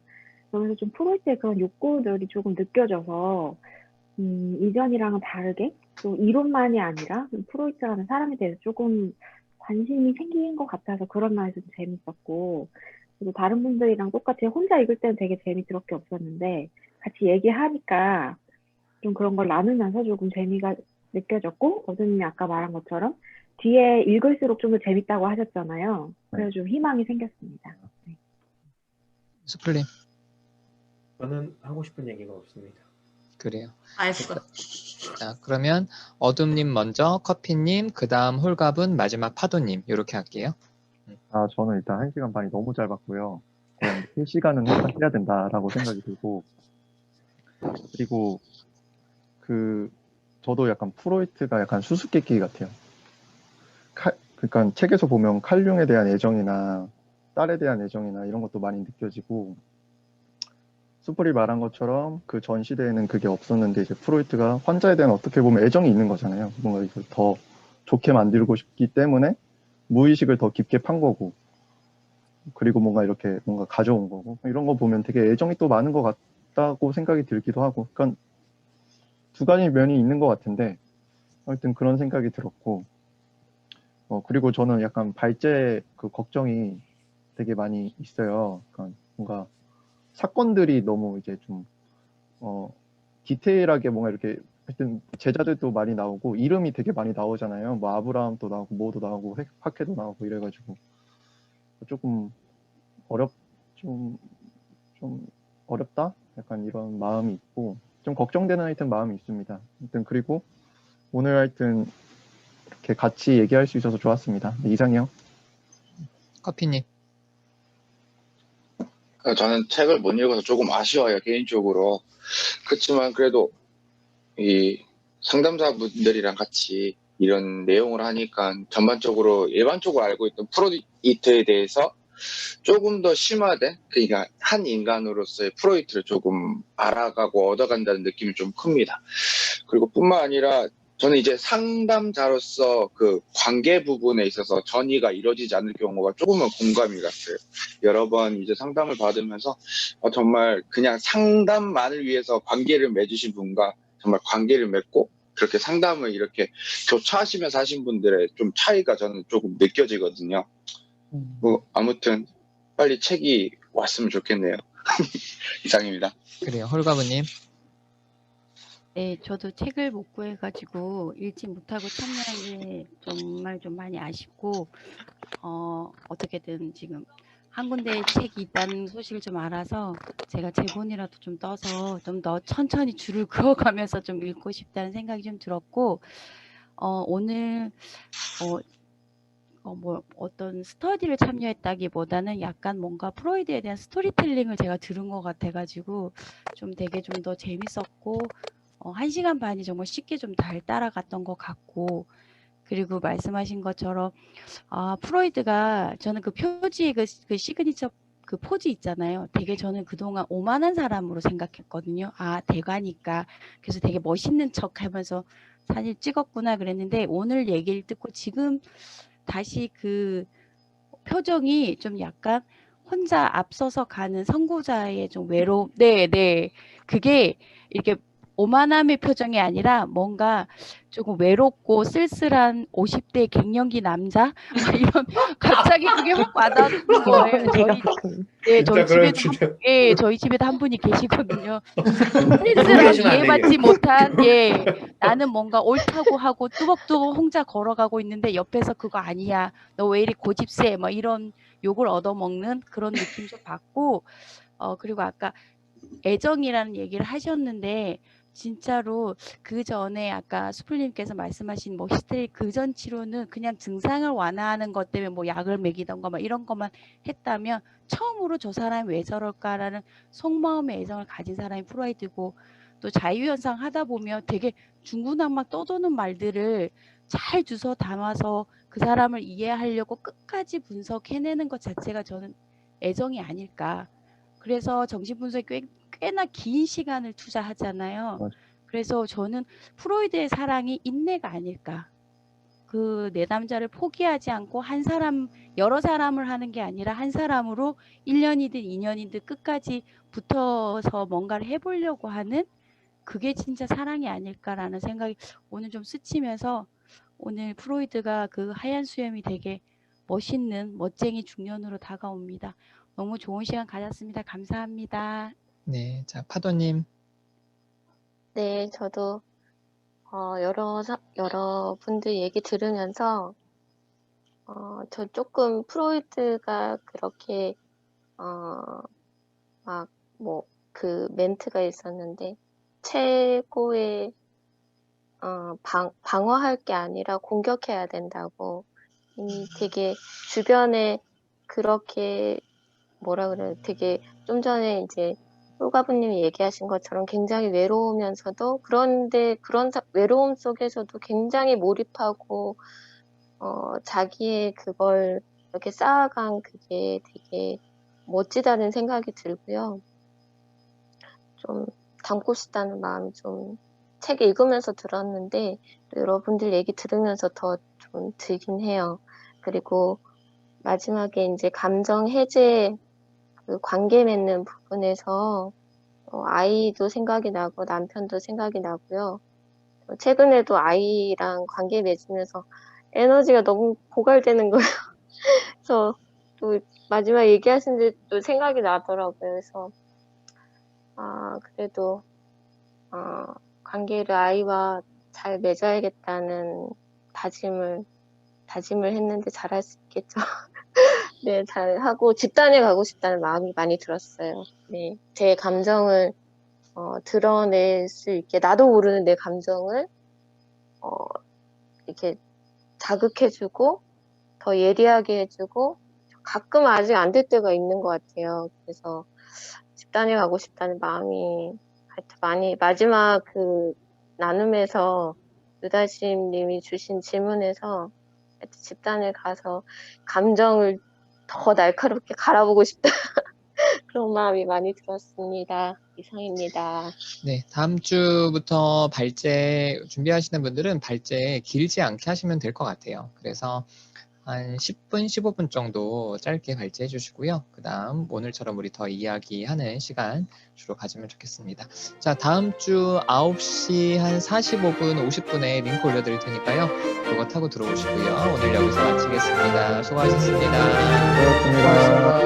그러면서 좀 프로이트의 그런 욕구들이 조금 느껴져서 이전이랑은 다르게 또 이론만이 아니라 프로이트라는 사람에 대해서 조금 관심이 생긴 것 같아서 그런 면에서 좀 재밌었고, 그리고 다른 분들이랑 똑같이 혼자 읽을 때는 되게 재미스럽게 없었는데 같이 얘기하니까 좀 그런 걸 나누면서 조금 재미가 느껴졌고, 어둠님이 아까 말한 것처럼 뒤에 읽을수록 좀 더 재밌다고 하셨잖아요. 그래서 좀 희망이 생겼습니다. 네. 수플님. 저는 하고 싶은 얘기가 없습니다. 그래요. 알았어. 자, 그러면 어둠님 먼저, 커피님, 그 다음 홀갑은, 마지막 파도님, 이렇게 할게요. 저는 일단 1시간 반이 너무 짧았고요. 3시간은 해야 된다라고 생각이 들고, 그리고 저도 약간 프로이트가 약간 수수께끼 같아요. 그러니까 책에서 보면 칼융에 대한 애정이나 딸에 대한 애정이나 이런 것도 많이 느껴지고, 수플이 말한 것처럼 그 전 시대에는 그게 없었는데 이제 프로이트가 환자에 대한 어떻게 보면 애정이 있는 거잖아요. 뭔가 이걸 더 좋게 만들고 싶기 때문에 무의식을 더 깊게 판 거고, 그리고 뭔가 이렇게 뭔가 가져온 거고, 이런 거 보면 되게 애정이 또 많은 것 같다고 생각이 들기도 하고, 그러니까 두 가지 면이 있는 것 같은데 하여튼 그런 생각이 들었고, 그리고 저는 약간 발제 그 걱정이 되게 많이 있어요. 그러니까 뭔가 사건들이 너무 이제 좀 디테일하게 뭔가 이렇게 하여튼 제자들도 많이 나오고 이름이 되게 많이 나오잖아요. 뭐 아브라함도 나오고 뭐도 나오고 학회도 나오고 이래가지고 조금 좀 어렵다? 약간 이런 마음이 있고 좀 걱정되는 하여튼 마음이 있습니다. 하여튼 그리고 오늘 하여튼 이렇게 같이 얘기할 수 있어서 좋았습니다. 네, 이상이요. 커피님. 저는 책을 못 읽어서 조금 아쉬워요, 개인적으로. 그렇지만 그래도 이 상담사분들이랑 같이 이런 내용을 하니까 전반적으로 일반적으로 알고 있던 프로이트에 대해서 조금 더 심화된, 그러니까 한 인간으로서의 프로이트를 조금 알아가고 얻어간다는 느낌이 좀 큽니다. 그리고 뿐만 아니라 저는 이제 상담자로서 그 관계 부분에 있어서 전이가 이루어지지 않을 경우가 조금은 공감이 갔어요. 여러 번 이제 상담을 받으면서 정말 그냥 상담만을 위해서 관계를 맺으신 분과 정말 관계를 맺고 그렇게 상담을 이렇게 교차하시면서 하신 분들의 좀 차이가 저는 조금 느껴지거든요. 뭐 아무튼 빨리 책이 왔으면 좋겠네요. 이상입니다. 그래요. 홀가부님. 네, 저도 책을 못 구해가지고 읽지 못하고 참여한 게 정말 좀 많이 아쉽고, 어떻게든 지금 한 군데 책이 있다는 소식을 좀 알아서 제가 제본이라도 좀 떠서 좀 더 천천히 줄을 그어가면서 좀 읽고 싶다는 생각이 좀 들었고, 오늘 뭐 어떤 스터디를 참여했다기보다는 약간 뭔가 프로이드에 대한 스토리텔링을 제가 들은 것 같아가지고 좀 되게 좀 더 재밌었고, 1시간 반이 정말 쉽게 좀 잘 따라갔던 것 같고, 그리고 말씀하신 것처럼 프로이드가 저는 그 표지 그 시그니처 그 포즈 있잖아요. 되게 저는 그동안 오만한 사람으로 생각했거든요. 대가니까. 그래서 되게 멋있는 척 하면서 사진 찍었구나 그랬는데, 오늘 얘기를 듣고 지금 다시 그 표정이 좀 약간 혼자 앞서서 가는 선구자의 좀 외로움. 네. 그게 이렇게 오만함의 표정이 아니라 뭔가 조금 외롭고 쓸쓸한 50대 갱년기 남자? 이런 갑자기 그게 확 와닿는 거예요. 저희 집에도 한 분이 계시거든요. 쓸쓸한 이해받지 못한, 나는 뭔가 옳다고 하고 뚜벅뚜벅 혼자 걸어가고 있는데 옆에서 그거 아니야, 너 왜 이리 고집세, 뭐 이런 욕을 얻어먹는 그런 느낌 좀 받고, 그리고 아까 애정이라는 얘기를 하셨는데 진짜로 그 전에 아까 수풀님께서 말씀하신 뭐 히스테리 그전 치료는 그냥 증상을 완화하는 것 때문에 뭐 약을 먹이던가 막 이런 것만 했다면 처음으로 저 사람이 왜 저럴까라는 속마음의 애정을 가진 사람이 프로이트고 또 자유현상 하다 보면 되게 중구난방 떠도는 말들을 잘 주워 담아서 그 사람을 이해하려고 끝까지 분석해내는 것 자체가 저는 애정이 아닐까. 그래서 정신분석이 꽤나 긴 시간을 투자하잖아요. 맞아요. 그래서 저는 프로이드의 사랑이 인내가 아닐까. 그 내담자를 포기하지 않고 한 사람, 여러 사람을 하는 게 아니라 한 사람으로 1년이든 2년이든 끝까지 붙어서 뭔가를 해보려고 하는 그게 진짜 사랑이 아닐까라는 생각이 오늘 좀 스치면서 오늘 프로이드가 그 하얀 수염이 되게 멋있는 멋쟁이 중년으로 다가옵니다. 너무 좋은 시간 가졌습니다. 감사합니다. 네, 자, 파도님. 네, 저도 여러 분들 얘기 들으면서 저 조금 프로이트가 그렇게 막 뭐 그 멘트가 있었는데 최고의 방어할 게 아니라 공격해야 된다고 되게 주변에 그렇게 뭐라 그래요? 되게 좀 전에 이제 홀가부님이 얘기하신 것처럼 굉장히 외로우면서도 그런데 그런 외로움 속에서도 굉장히 몰입하고 자기의 그걸 이렇게 쌓아간 그게 되게 멋지다는 생각이 들고요. 좀 닮고 싶다는 마음이 좀 책 읽으면서 들었는데 또 여러분들 얘기 들으면서 더 좀 들긴 해요. 그리고 마지막에 이제 감정 해제 그 관계 맺는 부분에서 아이도 생각이 나고 남편도 생각이 나고요. 최근에도 아이랑 관계 맺으면서 에너지가 너무 고갈되는 거예요. 그래서 또 마지막 얘기하신데 또 생각이 나더라고요. 그래서 그래도 관계를 아이와 잘 맺어야겠다는 다짐을 했는데 잘할 수 있겠죠. 네, 잘하고 집단에 가고 싶다는 마음이 많이 들었어요. 네, 제 감정을 드러낼 수 있게 나도 모르는 내 감정을 이렇게 자극해주고 더 예리하게 해주고 가끔 아직 안 될 때가 있는 것 같아요. 그래서 집단에 가고 싶다는 마음이 하여튼 많이 마지막 그 나눔에서 유다심님이 주신 질문에서 하여튼 집단에 가서 감정을 더 날카롭게 갈아보고 싶다 그런 마음이 많이 들었습니다. 이상입니다. 네, 다음 주부터 발제 준비하시는 분들은 발제 길지 않게 하시면 될 것 같아요. 그래서 한 10분, 15분 정도 짧게 발제해 주시고요. 그 다음 오늘처럼 우리 더 이야기하는 시간 주로 가지면 좋겠습니다. 자, 다음 주 9시 한 45분, 50분에 링크 올려드릴 테니까요. 그거 타고 들어오시고요. 오늘 여기서 마치겠습니다. 수고하셨습니다. 고맙습니다.